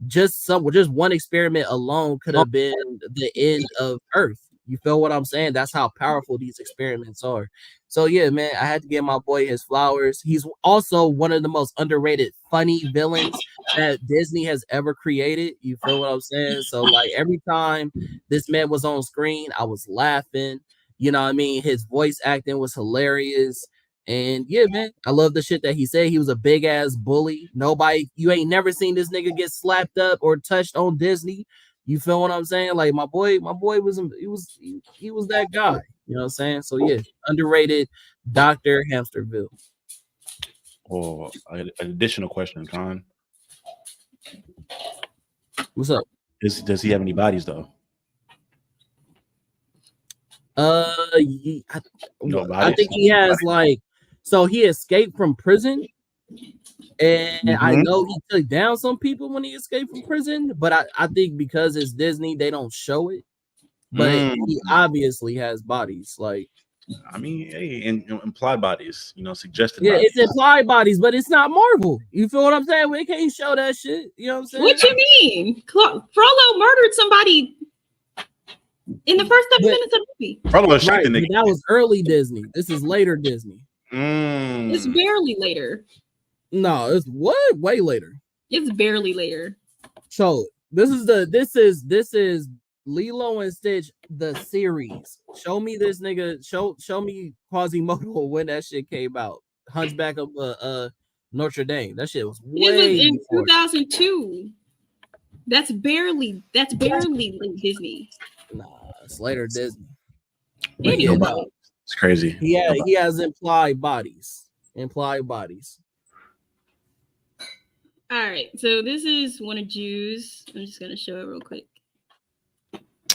just one experiment alone could have been the end of Earth. You feel what I'm saying? That's how powerful these experiments are. So yeah, man, I had to give my boy his flowers. He's also one of the most underrated funny villains that Disney has ever created. You feel what I'm saying? So like every time this man was on screen, I was laughing. You know what I mean? His voice acting was hilarious. And yeah, man, I love the shit that he said. He was a big ass bully. You ain't never seen this nigga get slapped up or touched on Disney. You feel what I'm saying? Like my boy was that guy. You know what I'm saying? So yeah, underrated Dr. Hamsterville. Oh, an additional question, Con. What's up? Does he have any bodies though? I think he has like, so he escaped from prison, and I know he took down some people when he escaped from prison, but I think because it's Disney, they don't show it. but he obviously has bodies. Like, I mean, hey, and implied bodies, suggested yeah, bodies. it's implied bodies, but it's not Marvel. You feel what I'm saying? We can't show that shit. You know what I'm saying? What you mean? Frollo murdered somebody in the first 7 minutes of the movie. Frollo shot Right, the nigga. but that was early Disney. This is later Disney. It's barely later. No, it's what? Way later. It's barely later. So this is Lilo and Stitch the series. Show me this nigga. Show me Quasimodo when that shit came out. Hunchback of Notre Dame. That shit was way It was in before. 2002. That's barely late Disney. Nah, it's later Disney. Anyway. It's crazy. He has implied bodies. Implied bodies. All right, so this is one of Jew's. I'm just gonna show it real quick.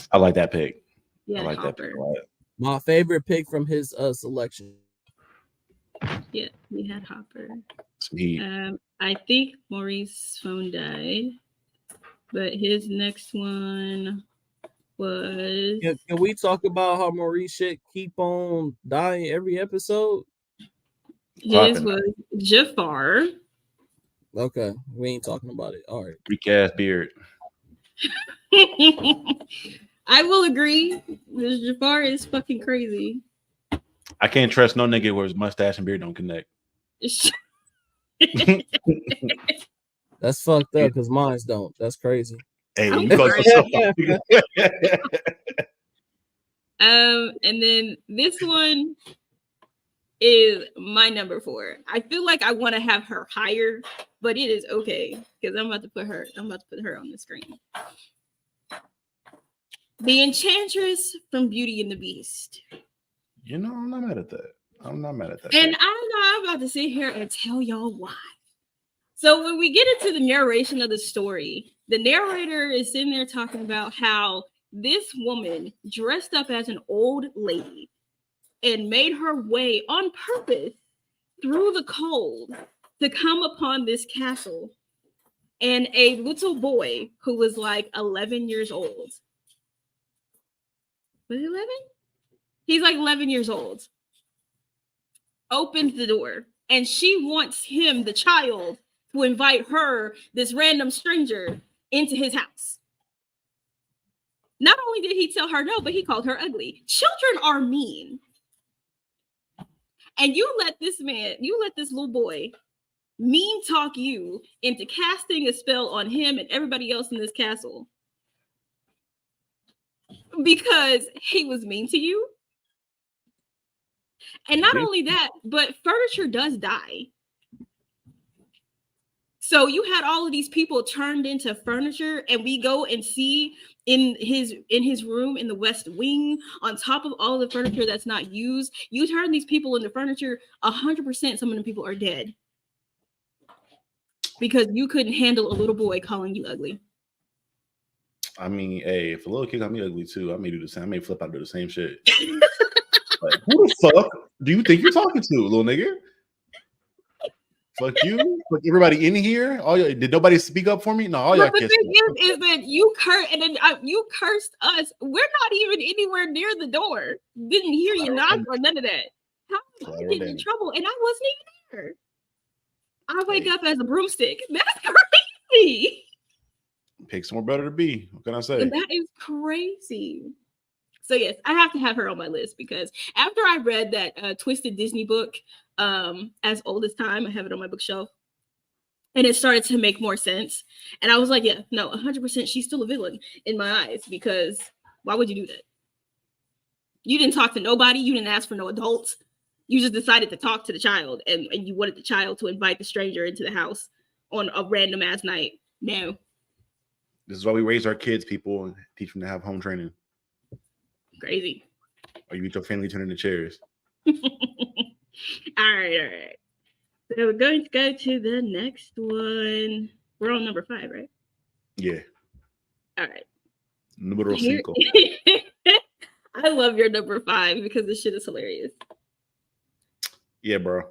I like that pick. Yeah, I like Hopper. that pick a lot. My favorite pick from his selection. Yeah, we had Hopper. Sweet. I think Maurice's phone died, but his next one was. Can we talk about how Maurice shit keep on dying every episode? His was Jafar. Okay, we ain't talking about it. All right. Freak ass beard. I will agree. This Jafar is fucking crazy. I can't trust no nigga where his mustache and beard don't connect. That's fucked up because mine don't. That's crazy. Hey, I'm you call yourself and then this one is my number 4. I feel like I want to have her higher, but it is okay because I'm about to put her on the screen. The Enchantress from Beauty and the Beast. I'm not mad at that. I'm not mad at that. And I'm about to sit here and tell y'all why. So when we get into the narration of the story, the narrator is sitting there talking about how this woman dressed up as an old lady and made her way on purpose through the cold to come upon this castle and a little boy who was like 11 years old. Was he 11? He's like 11 years old. Opens the door and she wants him, the child, to invite her, this random stranger, into his house. Not only did he tell her no, but he called her ugly. Children are mean. And you let this little boy mean talk you into casting a spell on him and everybody else in this castle because he was mean to you. And not only that, but furniture does die. So you had all of these people turned into furniture, and we go and see in his room in the West Wing, on top of all the furniture that's not used, you turn these people into furniture. 100%, some of the people are dead because you couldn't handle a little boy calling you ugly. I mean, hey, if a little kid got me ugly too, I may do the same. I may flip out and do the same shit. Like, who the fuck do you think you're talking to, little nigga? Fuck you. Fuck everybody in here. Did nobody speak up for me? No, all y'all the kissed thing me. is that you cursed us. We're not even anywhere near the door. Didn't hear you knock or none of that. How did I get in trouble? And I wasn't even there. I wake up as a broomstick. That's crazy. Pick somewhere better to be. What can I say? And that is crazy. So yes, I have to have her on my list because after I read that Twisted Disney book, As Old as Time, I have it on my bookshelf, and it started to make more sense. And I was like, yeah, no, 100%, she's still a villain in my eyes because why would you do that? You didn't talk to nobody. You didn't ask for no adults. You just decided to talk to the child, and you wanted the child to invite the stranger into the house on a random ass night. No. This is why we raise our kids, people, and teach them to have home training. Crazy. Or you get your family turning into chairs. All right. So we're going to go to the next one. We're on number 5, right? Yeah. All right. Numero 5. I love your number 5 because this shit is hilarious. Yeah, bro.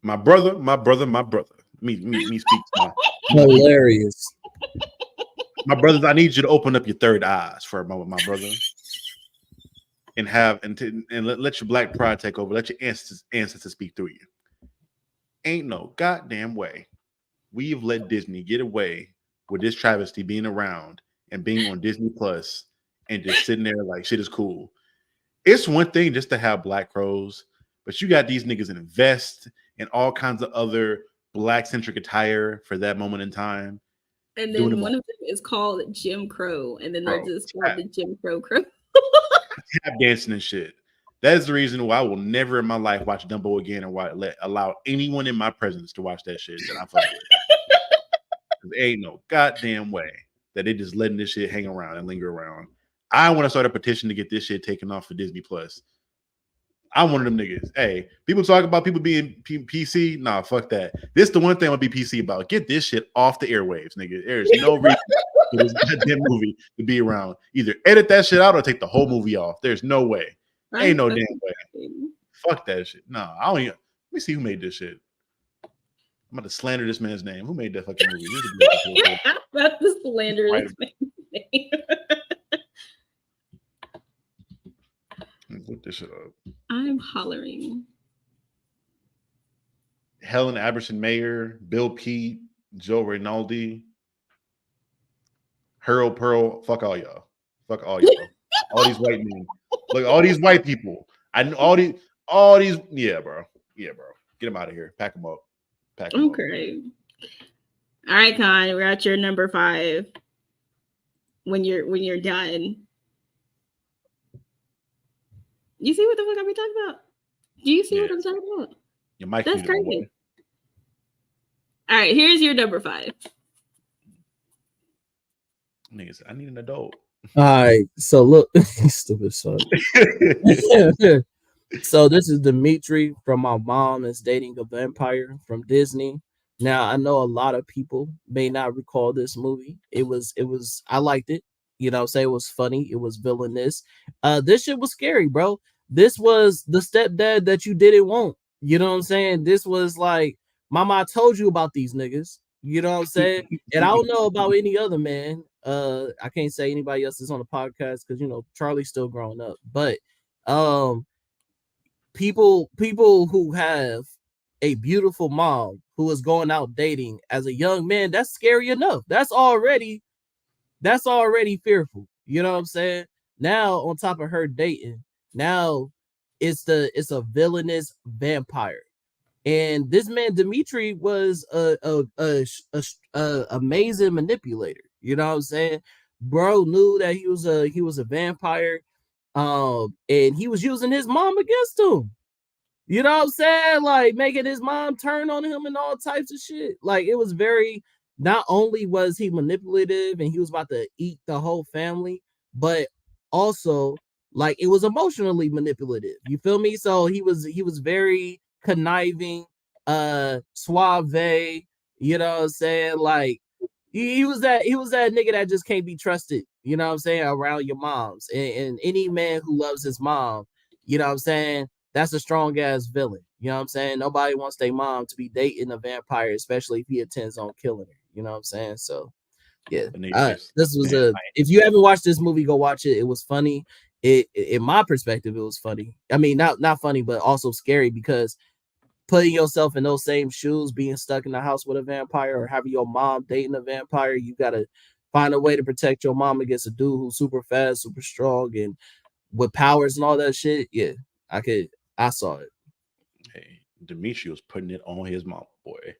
My brother. Me speak. Hilarious. My brothers, I need you to open up your third eyes for my brother. and let your black pride take over. Let your ancestors speak through you. Ain't no goddamn way we've let Disney get away with this travesty being around and being on Disney Plus and just sitting there like shit is cool. It's one thing just to have Black Crows, but you got these niggas invest in all kinds of other Black-centric attire for that moment in time. And then one of them is called Jim Crow, and then they're just called the Jim Crow Crow. Tap dancing and shit. That is the reason why I will never in my life watch Dumbo again and allow anyone in my presence to watch that shit that I fuck with. There ain't no goddamn way that they just letting this shit hang around and linger around. I want to start a petition to get this shit taken off for Disney Plus. I'm one of them niggas. Hey, people talk about people being PC. Nah, fuck that. This is the one thing I'm gonna be PC about. Get this shit off the airwaves, nigga. There's no reason for this goddamn movie to be around. Either edit that shit out or take the whole movie off. There's no way. Ain't no damn way. Fuck that shit. Nah, I don't even. Let me see who made this shit. I'm about to slander this man's name. Who made that fucking movie? I'm about to slander this man's name. Look this shit up. I'm hollering. Helen Aberson Mayer, Bill Pete, Joe Rinaldi, Harold Pearl. Fuck all y'all. Fuck all y'all. All these white men. Look, all these white people. I know all these. Yeah, bro. Yeah, bro. Get them out of here. Pack them up. Pack them up. Okay. All right, Con. We're at your number 5. When you're done. You see what the fuck I be talking about? Do you see what I'm talking about? Your mic. That's crazy. All right, here's your number 5. Niggas, I need an adult. All right, so look, stupid son. So this is Dimitri from My Mom Is Dating a Vampire from Disney. Now I know a lot of people may not recall this movie. It was I liked it. You know, say it was funny. It was villainous. This shit was scary, bro. This was the stepdad that you didn't want. You know what I'm saying? This was like, Mama, I told you about these niggas. You know what I'm saying? And I don't know about any other man. I can't say anybody else is on the podcast because, you know, Charlie's still growing up. But people who have a beautiful mom who is going out dating as a young man, that's scary enough. That's already fearful. You know what I'm saying? Now, on top of her dating, now it's a villainous vampire. And this man Dimitri was a amazing manipulator. You know what I'm saying? Bro knew that he was a vampire, and he was using his mom against him. You know what I'm saying? Like making his mom turn on him and all types of shit. Like it was very. Not only was he manipulative and he was about to eat the whole family, but also like it was emotionally manipulative. You feel me? So he was very conniving, suave. You know what I'm saying? Like he was that nigga that just can't be trusted. You know what I'm saying? Around your moms and any man who loves his mom. You know what I'm saying? That's a strong ass villain. You know what I'm saying? Nobody wants their mom to be dating a vampire, especially if he intends on killing her. You know what I'm saying? So, yeah. This was if you haven't watched this movie, go watch it. It was funny. In my perspective, it was funny. I mean, not funny, but also scary because putting yourself in those same shoes, being stuck in the house with a vampire or having your mom dating a vampire, you gotta find a way to protect your mom against a dude who's super fast, super strong, and with powers and all that shit. Yeah, I saw it. Hey, Dimitri was putting it on his mom, boy.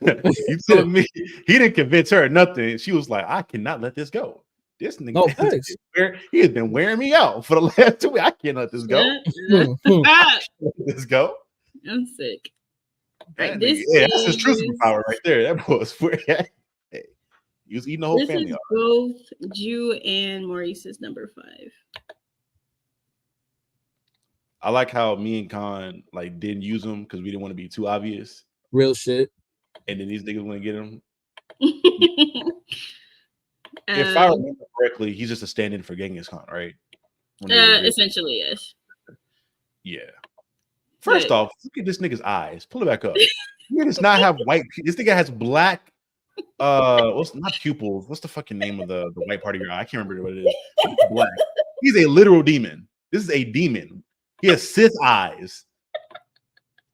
You telling me he didn't convince her or nothing? She was like, I cannot let this go. This nigga, he has been wearing me out for the last 2 weeks. I can't let this go. Let this go. I'm sick. Right, that's his true superpower right there. That was where he was eating the whole family. Is both Jew and Maurice's number 5. I like how me and Khan like didn't use them because we didn't want to be too obvious. Real shit. And then these niggas want to get him. If I remember correctly, he's just a stand-in for Genghis Khan, right? Essentially, yes. Yeah. First off, look at this nigga's eyes. Pull it back up. He does not have white. This nigga has black. What's not pupils? What's the fucking name of the white part of your eye? I can't remember what it is. It's black. He's a literal demon. This is a demon. He has Sith eyes.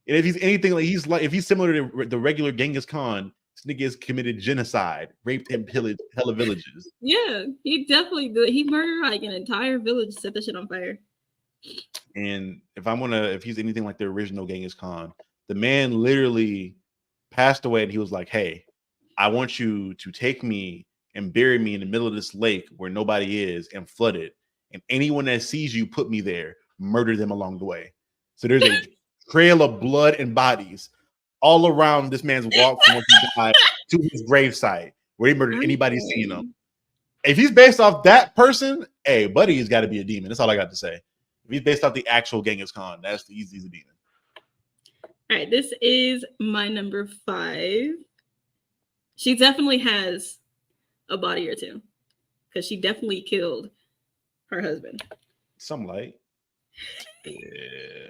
And if he's anything like if he's similar to the regular Genghis Khan, this nigga has committed genocide, raped and pillaged hella villages. Yeah, he definitely did. He murdered like an entire village, set that shit on fire. And if he's anything like the original Genghis Khan, the man literally passed away and he was like, hey, I want you to take me and bury me in the middle of this lake where nobody is and flood it. And anyone that sees you, put me there, murder them along the way. So there's a trail of blood and bodies all around this man's walk from when he died to his gravesite where he murdered anybody seeing him. If he's based off that person, hey, buddy, he's got to be a demon. That's all I got to say. If he's based off the actual Genghis Khan, that's the easiest demon. All right, this is my number 5. She definitely has a body or two because she definitely killed her husband. Some light. Yeah.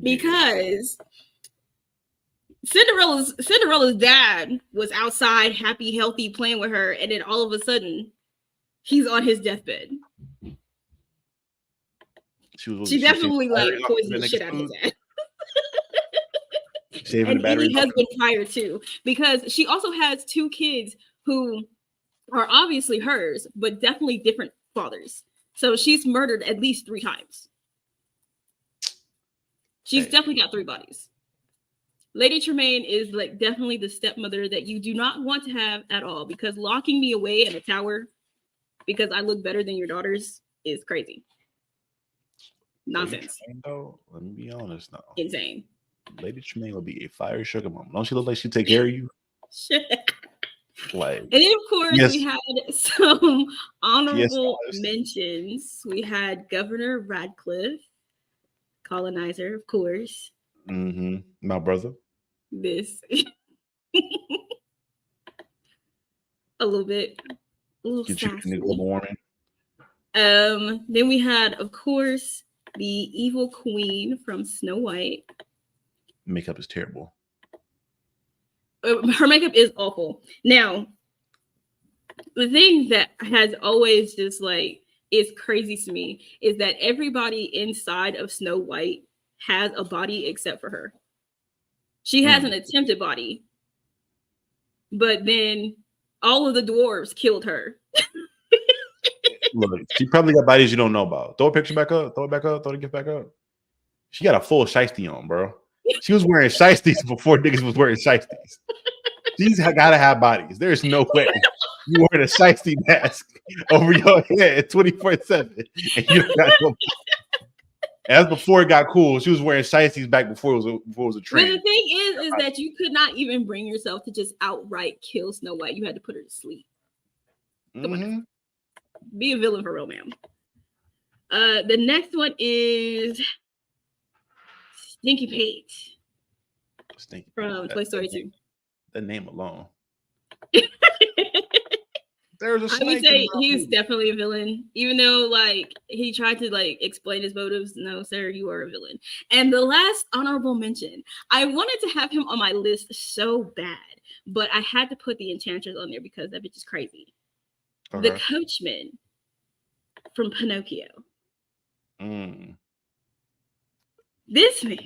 Because Cinderella's dad was outside, happy, healthy, playing with her, and then all of a sudden, he's on his deathbed. She definitely like poisoned the shit out of his ass. And any husband prior to, because she also has 2 kids who are obviously hers, but definitely different fathers. So she's murdered at least 3 times. She's definitely got 3 bodies. Lady Tremaine is like definitely the stepmother that you do not want to have at all, because locking me away in a tower because I look better than your daughters is crazy. Nonsense. Though, let me be honest now. Insane. Lady Tremaine will be a fire sugar mom. Don't she look like she take care of you? Like, and then of course we had some honorable mentions. We had Governor Radcliffe, colonizer, of course. My brother. This a little bit. A little sassy. Then we had, of course, the evil queen from Snow White. Makeup is terrible. Her makeup is awful. Now, the thing that has always just like is crazy to me is that everybody inside of Snow White has a body except for her. She has an attempted body, but then all of the dwarves killed her. Look, she probably got bodies you don't know about. Throw a picture back up. Throw it back up. Throw the gift back up. She got a full shiesty on, bro. She was wearing shiesties before niggas was wearing shiesties. She's gotta have bodies. There's no way you wearing a shiesty mask over your head 24/7 and you got no. That's before it got cool. She was wearing shiesties back before it was a trend. But the thing is that you could not even bring yourself to just outright kill Snow White. You had to put her to sleep. Come on. Be a villain for real, ma'am. The next one is Stinky Pete. Stinky from Toy Story 2. The name alone. There's a snake. I would say he's definitely a villain, even though like he tried to like explain his motives. No, sir, you are a villain. And the last honorable mention, I wanted to have him on my list so bad, but I had to put the Enchantress on there because that bitch is crazy. Okay. The coachman from Pinocchio. This man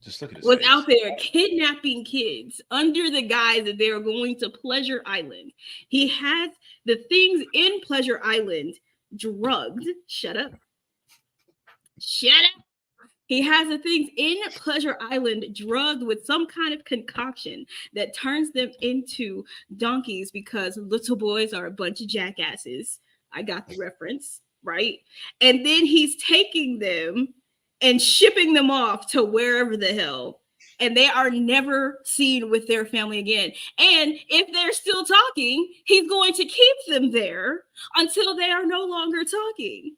just look at his was face. out there kidnapping kids under the guise that they were going to Pleasure Island. He had the things in Pleasure Island drugged. Shut up. He has the things in Pleasure Island drugged with some kind of concoction that turns them into donkeys because little boys are a bunch of jackasses. I got the reference, right? And then he's taking them and shipping them off to wherever the hell. And they are never seen with their family again. And if they're still talking, he's going to keep them there until they are no longer talking.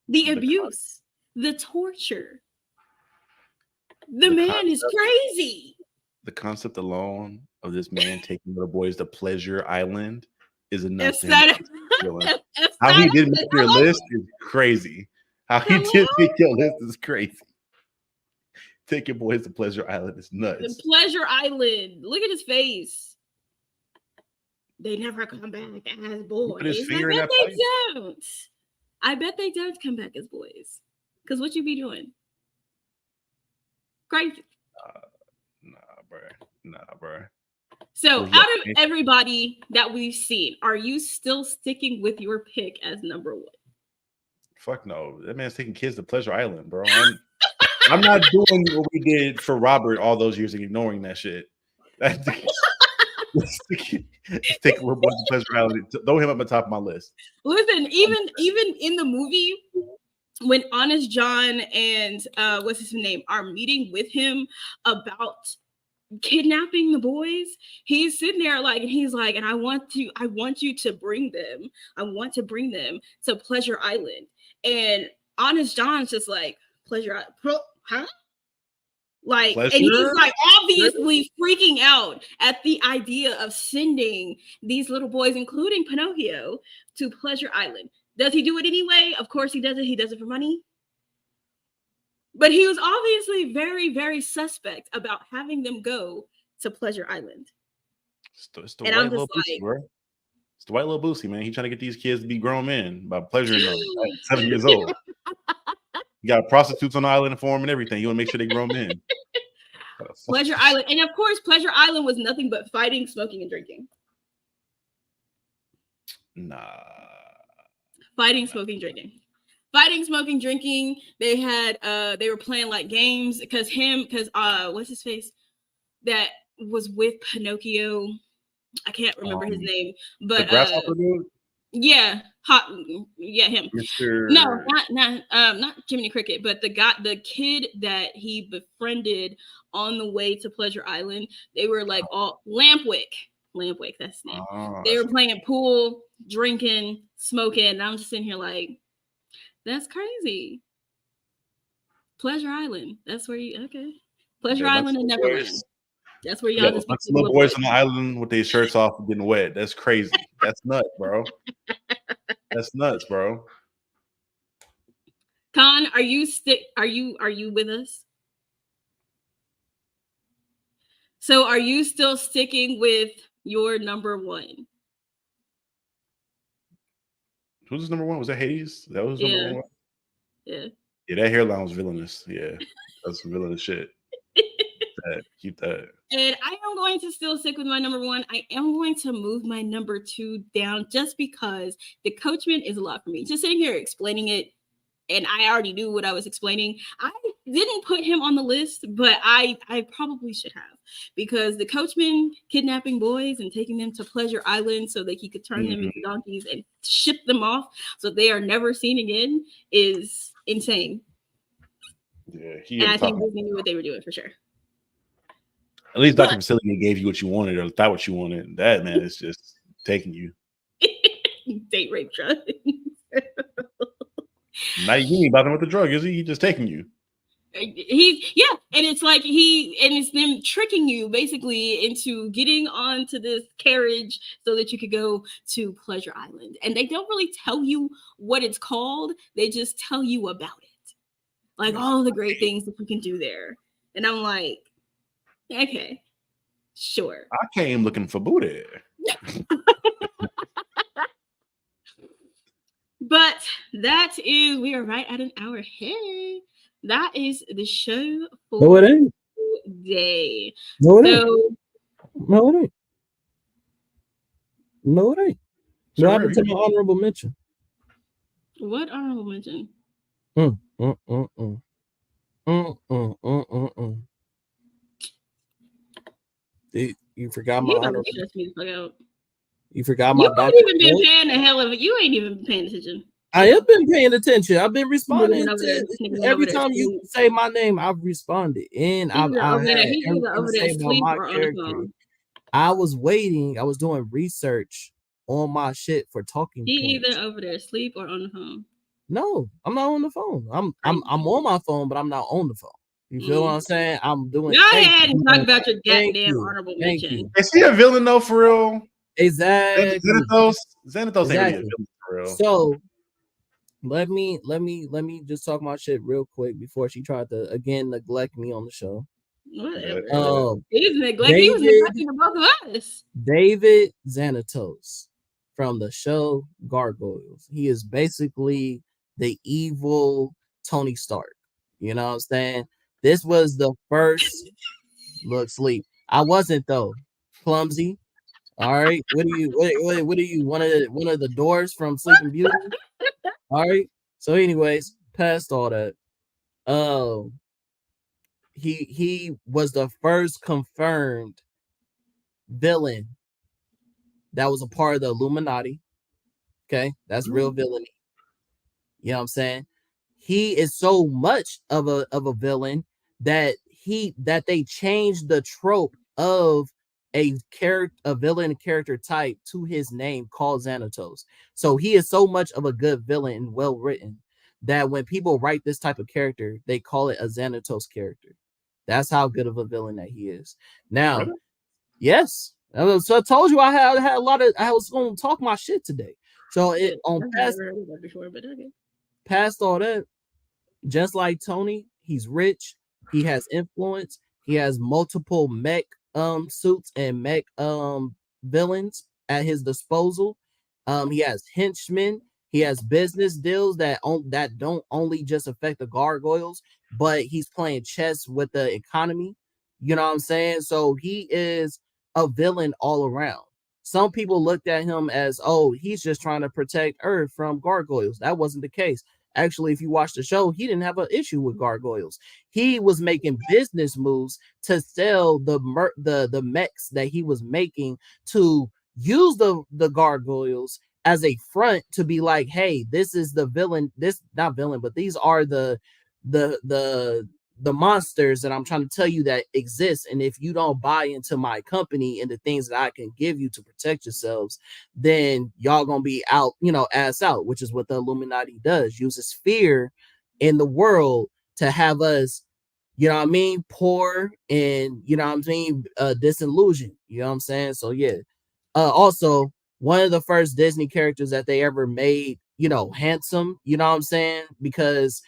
The abuse, the torture. The man is crazy. The concept alone of this man taking little boys to Pleasure Island is enough. How he didn't make your list is crazy. How he did make your list is crazy. Take your boys to Pleasure Island is nuts. The Pleasure Island. Look at his face. they never come back as boys. his I finger in bet that they pipe? don't. I bet they don't come back as boys. Because what you be doing? Crazy. Nah, bro. So, Well, out yeah. of everybody that we've seen, are you still sticking with your pick as number one? Fuck no. That man's taking kids to Pleasure Island, bro. I'm not doing what we did for Robert all those years and ignoring that shit. Take a little boy to Pleasure Island. Throw him up on top of my list. Listen, even in the movie, when Honest John and what's his name are meeting with him about kidnapping the boys, he's sitting there like, and he's like, and I want you to bring them. I want to bring them to Pleasure Island. And Honest John's just like, Pleasure Island, huh? Like, Pleasure? and he's like obviously freaking out at the idea of sending these little boys, including Pinocchio, to Pleasure Island. Does he do it anyway? Of course he does it. He does it for money. But he was obviously very, very suspect about having them go to Pleasure Island. It's the white little Boosie, bro. It's the white little Boosie, man. He's trying to get these kids to be grown men by pleasuring them at 7 years old. You got prostitutes on the island for him and everything. You want to make sure they grown men. Pleasure Island. And of course, Pleasure Island was nothing but fighting, smoking, and drinking. Nah. Fighting, smoking, drinking. Fighting, smoking, drinking. They had they were playing like games because what's his face? That was with Pinocchio. I can't remember his name. But the grasshopper dude? Yeah, him. Mr. No, not Jiminy Cricket, but the kid that he befriended on the way to Pleasure Island. They were like all Lampwick, that's his name. They were playing pool, drinking, smoking, and I'm just sitting here like, that's crazy. Pleasure Island. That's where you Pleasure Island and Neverland. That's where y'all just little boys on the island with their shirts off and getting wet. That's crazy. That's nuts, bro. That's nuts, bro. Con, are you with us? So are you still sticking with your number one? Who's his number one? Was that Hades? That was number one? Yeah. Yeah, that hairline was villainous. Yeah. That's some villainous shit. Keep that. And I am going to still stick with my number one. I am going to move my number two down just because the Coachman is a lot for me. Just sitting here explaining it, and I already knew what I was explaining. I didn't put him on the list, but I probably should have, because the Coachman kidnapping boys and taking them to Pleasure Island so that he could turn them into donkeys and ship them off so they are never seen again is insane. Yeah, and I think Disney knew what they were doing for sure. At least Dr. Facilier gave you what you wanted or thought what you wanted. That man is just taking you. Date rape drug. Not even about him with the drug, is he? He's just taking you. And it's like it's them tricking you basically into getting onto this carriage so that you could go to Pleasure Island. And they don't really tell you what it's called. They just tell you about it. Like all the great things that you can do there. And I'm like, okay, sure. I came looking for booty. But we are right at an hour. Hey, that is the show for today. No, it ain't. What happened to my honorable mention? What honorable mention? You forgot my honorable mention. You forgot my You ain't even been paying the hell of it. You ain't even been paying attention. I have been paying attention. I've been responding to every time you say my name. I've responded, and I was waiting. I was doing research on my shit for talking. He either over there asleep or on the phone. No, I'm not on the phone. I'm on my phone, but I'm not on the phone. You feel what I'm saying? I'm doing. Go ahead and talk about your goddamn honorable mention. Is he a villain though, for real? Exactly. Xanatos ain't really a villain for real. So let me just talk my shit real quick before she tried to again neglect me on the show. Whatever. He's neglecting. He was neglecting both of us. David Xanatos from the show Gargoyles. He is basically the evil Tony Stark. You know what I'm saying? This was the first look sleep. I wasn't though. Clumsy. All right. What are you? What are you? One of the doors from Sleeping Beauty? All right. So, anyways, past all that. He was the first confirmed villain that was a part of the Illuminati. Okay, that's real villainy. You know what I'm saying? He is so much of a villain that they changed the trope of a villain character type to his name called Xanatos. So he is so much of a good villain and well written that when people write this type of character, they call it a Xanatos character. That's how good of a villain that he is. Now, really? Yes. So I told you I had a lot of. I was going to talk my shit today. So it on past, before, but okay. Past all that, just like Tony, he's rich. He has influence. He has multiple mech suits and mech villains at his disposal. He has henchmen. He has business deals that don't only just affect the gargoyles, but he's playing chess with the economy. You know what I'm saying? So he is a villain all around. Some people looked at him as, oh, he's just trying to protect Earth from gargoyles. That wasn't the case. Actually, if you watch the show, he didn't have an issue with gargoyles. He was making business moves to sell the mechs that he was making to use the gargoyles as a front to be like, hey, this is the villain. This not villain, but these are the monsters that I'm trying to tell you that exist. And if you don't buy into my company and the things that I can give you to protect yourselves, then y'all gonna be out, ass out, which is what the Illuminati does. Uses fear in the world to have us, poor and, disillusioned. You know what I'm saying? So yeah. Also, one of the first Disney characters that they ever made, handsome, you know what I'm saying? Because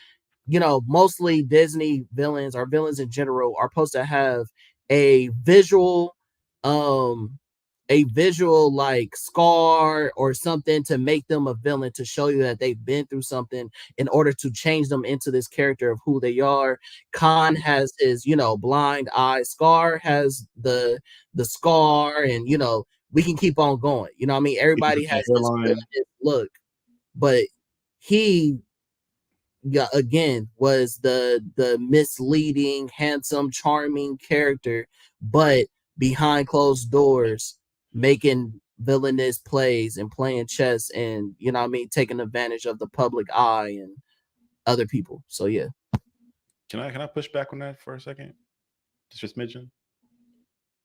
mostly Disney villains or villains in general are supposed to have a visual like scar or something to make them a villain, to show you that they've been through something in order to change them into this character of who they are. Khan has his, blind eye. Scar has the scar, and we can keep on going. You know what I mean? Everybody has his look, but he again was the misleading, handsome, charming character, but behind closed doors making villainous plays and playing chess and taking advantage of the public eye and other people. So yeah. Can I push back on that for a second? Just mention.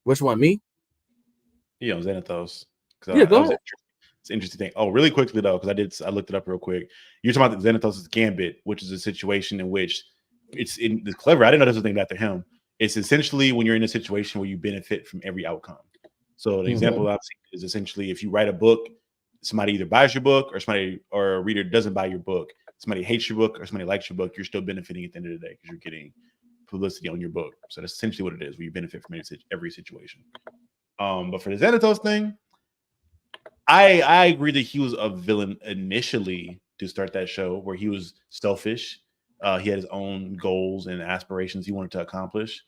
Which one, me? Xanatos. Yeah, go ahead. It's an interesting thing. Oh, really quickly though, because I looked it up real quick. You're talking about the Xanatos' gambit, which is a situation in which it's clever. I didn't know this was named after him. It's essentially when you're in a situation where you benefit from every outcome. So the example I've seen is essentially if you write a book, somebody either buys your book or a reader doesn't buy your book. Somebody hates your book or somebody likes your book. You're still benefiting at the end of the day because you're getting publicity on your book. So that's essentially what it is, where you benefit from every situation. But for the Xanatos thing, I agree that he was a villain initially to start that show, where he was selfish. He had his own goals and aspirations he wanted to accomplish.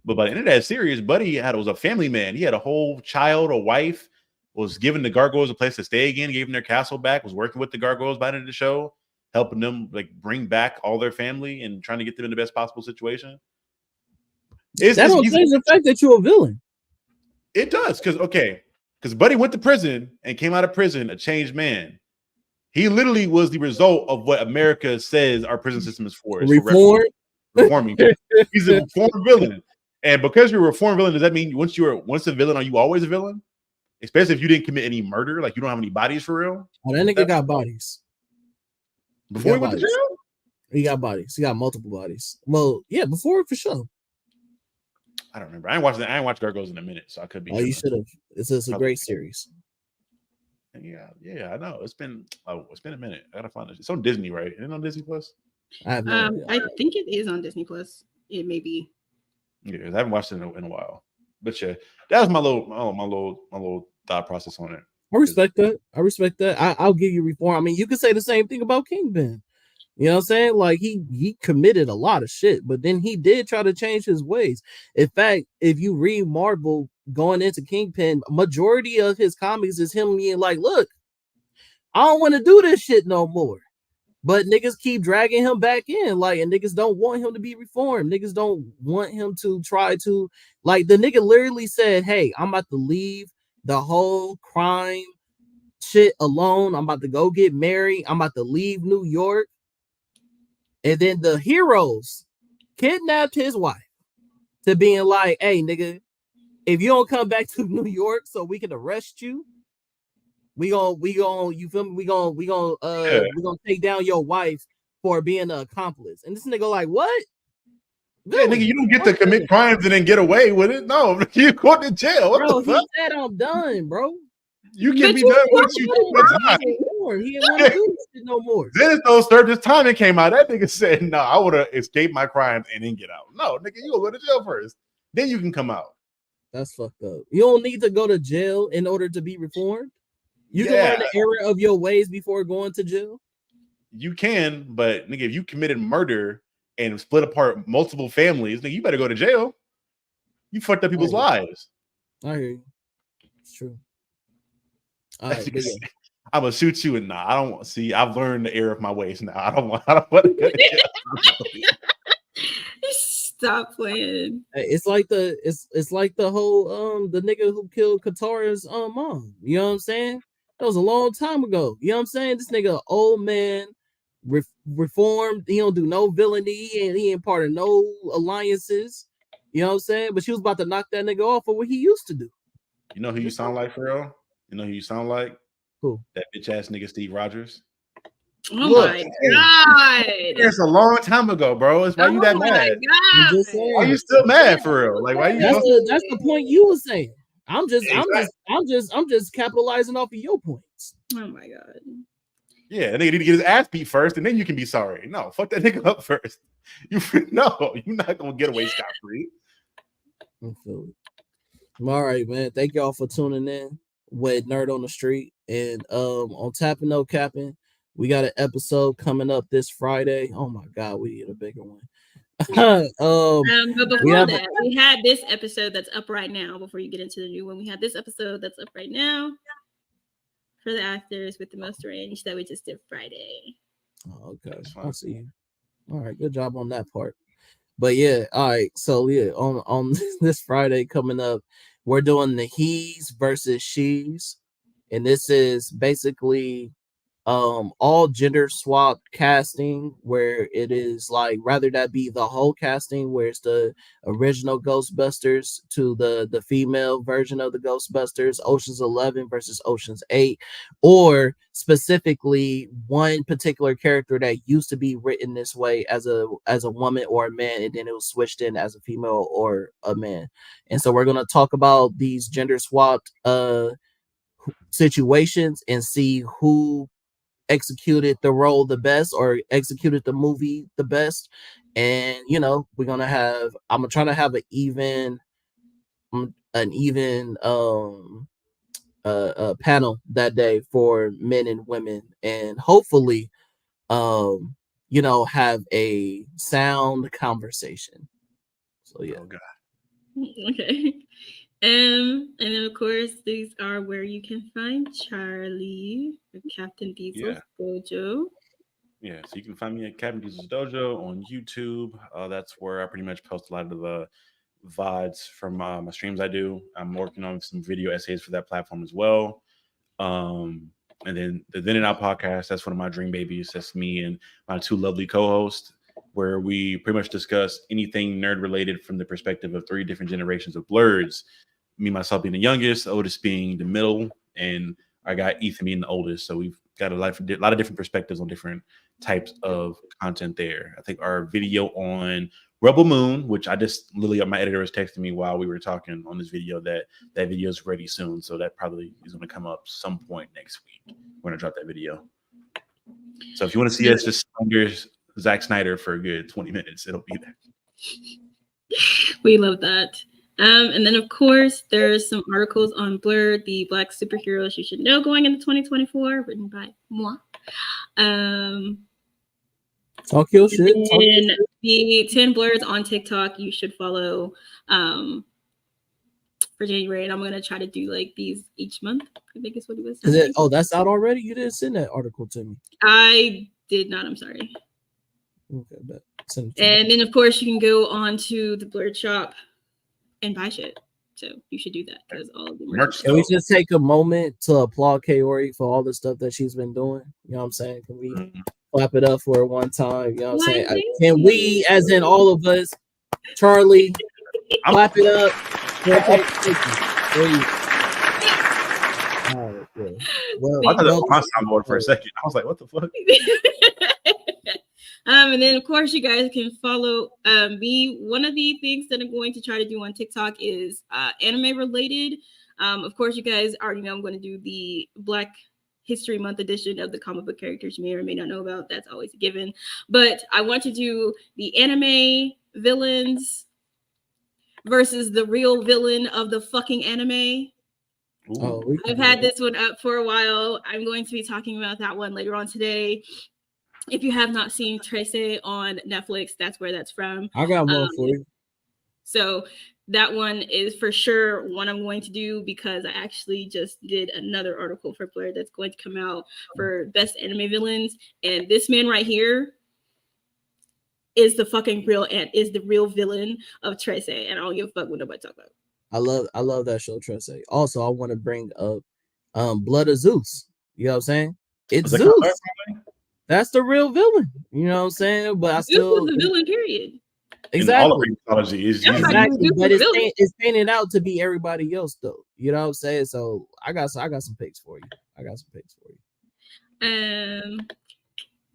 But by the end of that series, Buddy was a family man. He had a whole child, a wife, was giving the gargoyles a place to stay again, gave them their castle back, was working with the gargoyles by the end of the show, helping them like bring back all their family and trying to get them in the best possible situation. That don't change the fact that you're a villain. It does, because Buddy went to prison and came out of prison a changed man. He literally was the result of what America says our prison system is for. Reforming. He's a reformed villain. And because you're a reformed villain, does that mean once a villain, are you always a villain? Especially if you didn't commit any murder, like you don't have any bodies for real? Oh, that nigga got bodies. Before he went to jail? He got bodies. He got multiple bodies. Well, yeah, before for sure. I don't remember. I ain't watched Gargoyles in a minute, so I could be. Oh, you should have. It's a great series. Yeah, I know. It's been a minute. I gotta find it. It's on Disney, right? Isn't it on Disney Plus? I think it is on Disney Plus. It may be. Yeah, I haven't watched it in a while. But yeah, that was my little thought process on it. I respect that. I'll give you reform. I mean, you could say the same thing about Kingpin. You know what I'm saying? Like he committed a lot of shit, but then he did try to change his ways. In fact, if you read Marvel going into Kingpin, majority of his comics is him being like, look, I don't want to do this shit no more. But niggas keep dragging him back in, like, and niggas don't want him to be reformed. Niggas don't want him to try to, like, the nigga literally said, hey, I'm about to leave the whole crime shit alone. I'm about to go get married. I'm about to leave New York. And then the heroes kidnapped his wife to being like, hey, nigga, if you don't come back to New York so we can arrest you, we gonna you feel me? We gonna take down your wife for being an accomplice. And this nigga like, what? Yeah, nigga, you don't get to commit crimes and then get away with it. No, you go to jail. What bro, the fuck? He said I'm done, bro. You can be done once you time. He didn't want to do this shit no more. Dennis though served his time and came out. That nigga said, no, I would have escaped my crimes and then get out. No, nigga, you gonna go to jail first. Then you can come out. That's fucked up. You don't need to go to jail in order to be reformed. You can learn the error of your ways before going to jail. You can, but nigga, if you committed murder and split apart multiple families, nigga, you better go to jail. You fucked up people's lives. I hear you. It's true. All right, I'm gonna shoot you, and I don't want to see. I've learned the error of my ways now. I don't want to go to jail. Stop playing. It's like the whole the nigga who killed Katara's mom. You know what I'm saying? That was a long time ago. You know what I'm saying? This nigga, old man, reformed. He don't do no villainy. He ain't part of no alliances. You know what I'm saying? But she was about to knock that nigga off for what he used to do. You know who you sound like, for real? You know who you sound like? Who? That bitch ass nigga Steve Rogers. Oh my god! It's a long time ago, bro. It's why you that mad? Why you still mad, for real? Like, why you? That's the point you were saying. I'm just capitalizing off of your points. Oh my god. Yeah, nigga need to get his ass beat first, and then you can be sorry. No, fuck that nigga up first. You're not gonna get away scot free. All right, man. Thank y'all for tuning in with Nerd on the Street, and on Tapping No Capping, we got an episode coming up this Friday. Oh my god, we need a bigger one. But before that, we had this episode that's up right now. Before you get into the new one, we had this episode that's up right now for the actors with the most range that we just did Friday. Oh, okay, I see you. All right, good job on that part. But yeah, all right. So yeah, on this Friday coming up, we're doing the he's versus she's, and this is basically all gender swap casting, where it is like rather that be the whole casting where it's the original Ghostbusters to the female version of the Ghostbusters, Ocean's 11 versus Ocean's 8, or specifically one particular character that used to be written this way as a woman or a man, and then it was switched in as a female or a man. And so we're going to talk about these gender swapped situations and see who executed the role the best or executed the movie the best. And I'm gonna try to have an even panel that day for men and women, and hopefully have a sound conversation. So yeah. Oh god. Okay. And then of course these are where you can find Charlie or Captain Diesel's Dojo. Yeah, so you can find me at Captain Diesel's Dojo on YouTube. That's where I pretty much post a lot of the VODs from my streams I do. I'm working on some video essays for that platform as well. And then the Then and Out podcast, that's one of my dream babies. That's me and my two lovely co-hosts, where we pretty much discuss anything nerd related from the perspective of 3 different generations of blurs. Me, myself being the youngest, the oldest being the middle, and I got Ethan being the oldest. So we've got a lot of different perspectives on different types of content there. I think our video on Rebel Moon, which I just literally, my editor was texting me while we were talking on this video that video is ready soon. So that probably is going to come up some point next week. We're going to drop that video. So if you want to see us just under Zack Snyder for a good 20 minutes, it'll be there. We love that. And then of course there's some articles on Blur, the Black superheroes you should know going into 2024, written by moi. Talk your shit. And the 10 blurs on TikTok you should follow for January, and I'm gonna try to do like these each month. I think is what he was saying. Is it? Oh, that's out already. You didn't send that article to me. I did not. I'm sorry. Okay, but send it to And me. then of course you can go on to the Blurred shop and buy shit. So you should do that because all of the merch. Can we just take a moment to applaud Kaori for all the stuff that she's been doing? You know what I'm saying? Can we clap it up for her one time? You know what I'm saying? Can we, as in all of us, Charlie, clap it up? Thank you. All right, yeah. I thought that was my soundboard for a second. I was like, what the fuck? And then of course you guys can follow me. One of the things that I'm going to try to do on TikTok is anime related. Of course you guys already know I'm going to do the Black History Month edition of the comic book characters you may or may not know about. That's always a given. But I want to do the anime villains versus the real villain of the fucking anime. I've had this one up for a while. I'm going to be talking about that one later on today. If you have not seen Trace on Netflix, that's where that's from. I got more for you. So that one is for sure one I'm going to do because I actually just did another article for Blur that's going to come out for best anime villains. And this man right here is the fucking real and is the real villain of Trace. And I don't give a fuck what nobody talk about. I love that show, Trace. Also, I want to bring up Blood of Zeus. You know what I'm saying? It's Zeus. That's the real villain. You know what I'm saying? But I still Zeus is the villain, period. Exactly. All of mythology is exactly, but it's painted out to be everybody else, though. You know what I'm saying? So I got some picks for you.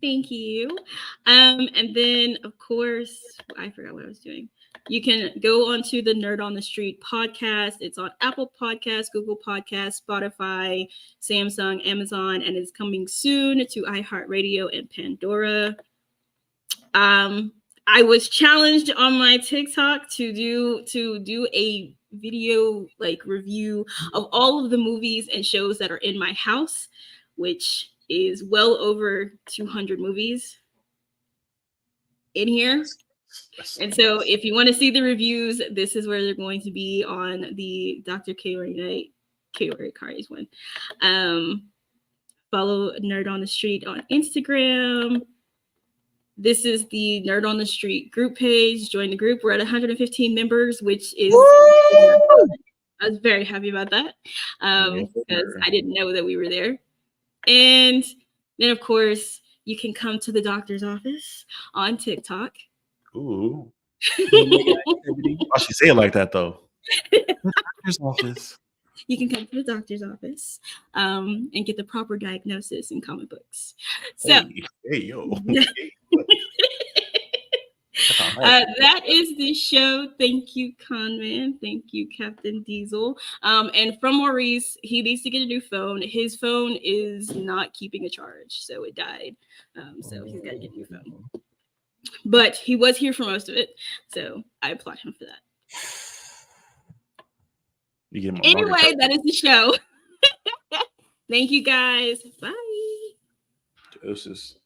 Thank you. And then of course, I forgot what I was doing. You can go onto the Nerd on the Street podcast. It's on Apple Podcasts, Google Podcasts, Spotify, Samsung, Amazon, and it's coming soon to iHeartRadio and Pandora. I was challenged on my TikTok to do a video like review of all of the movies and shows that are in my house, which is well over 200 movies in here. And so if you want to see the reviews, this is where they're going to be on the Dr. Kaori Night, Kaori Kari's one. Follow Nerd on the Street on Instagram. This is the Nerd on the Street group page. Join the group. We're at 115 members, which is I was very happy about that because I didn't know that we were there. And then, of course, you can come to the doctor's office on TikTok. Ooh. Why she say it like that, though? Doctor's office. You can come to the doctor's office and get the proper diagnosis in comic books. So, hey yo. That is the show. Thank you, Conman. Thank you, Captain Diesel. And from Maurice, he needs to get a new phone. His phone is not keeping a charge, so it died. So he's got to get a new phone. But he was here for most of it, so I applaud him for that. Anyway, that is the show. Thank you, guys. Bye. Deuces.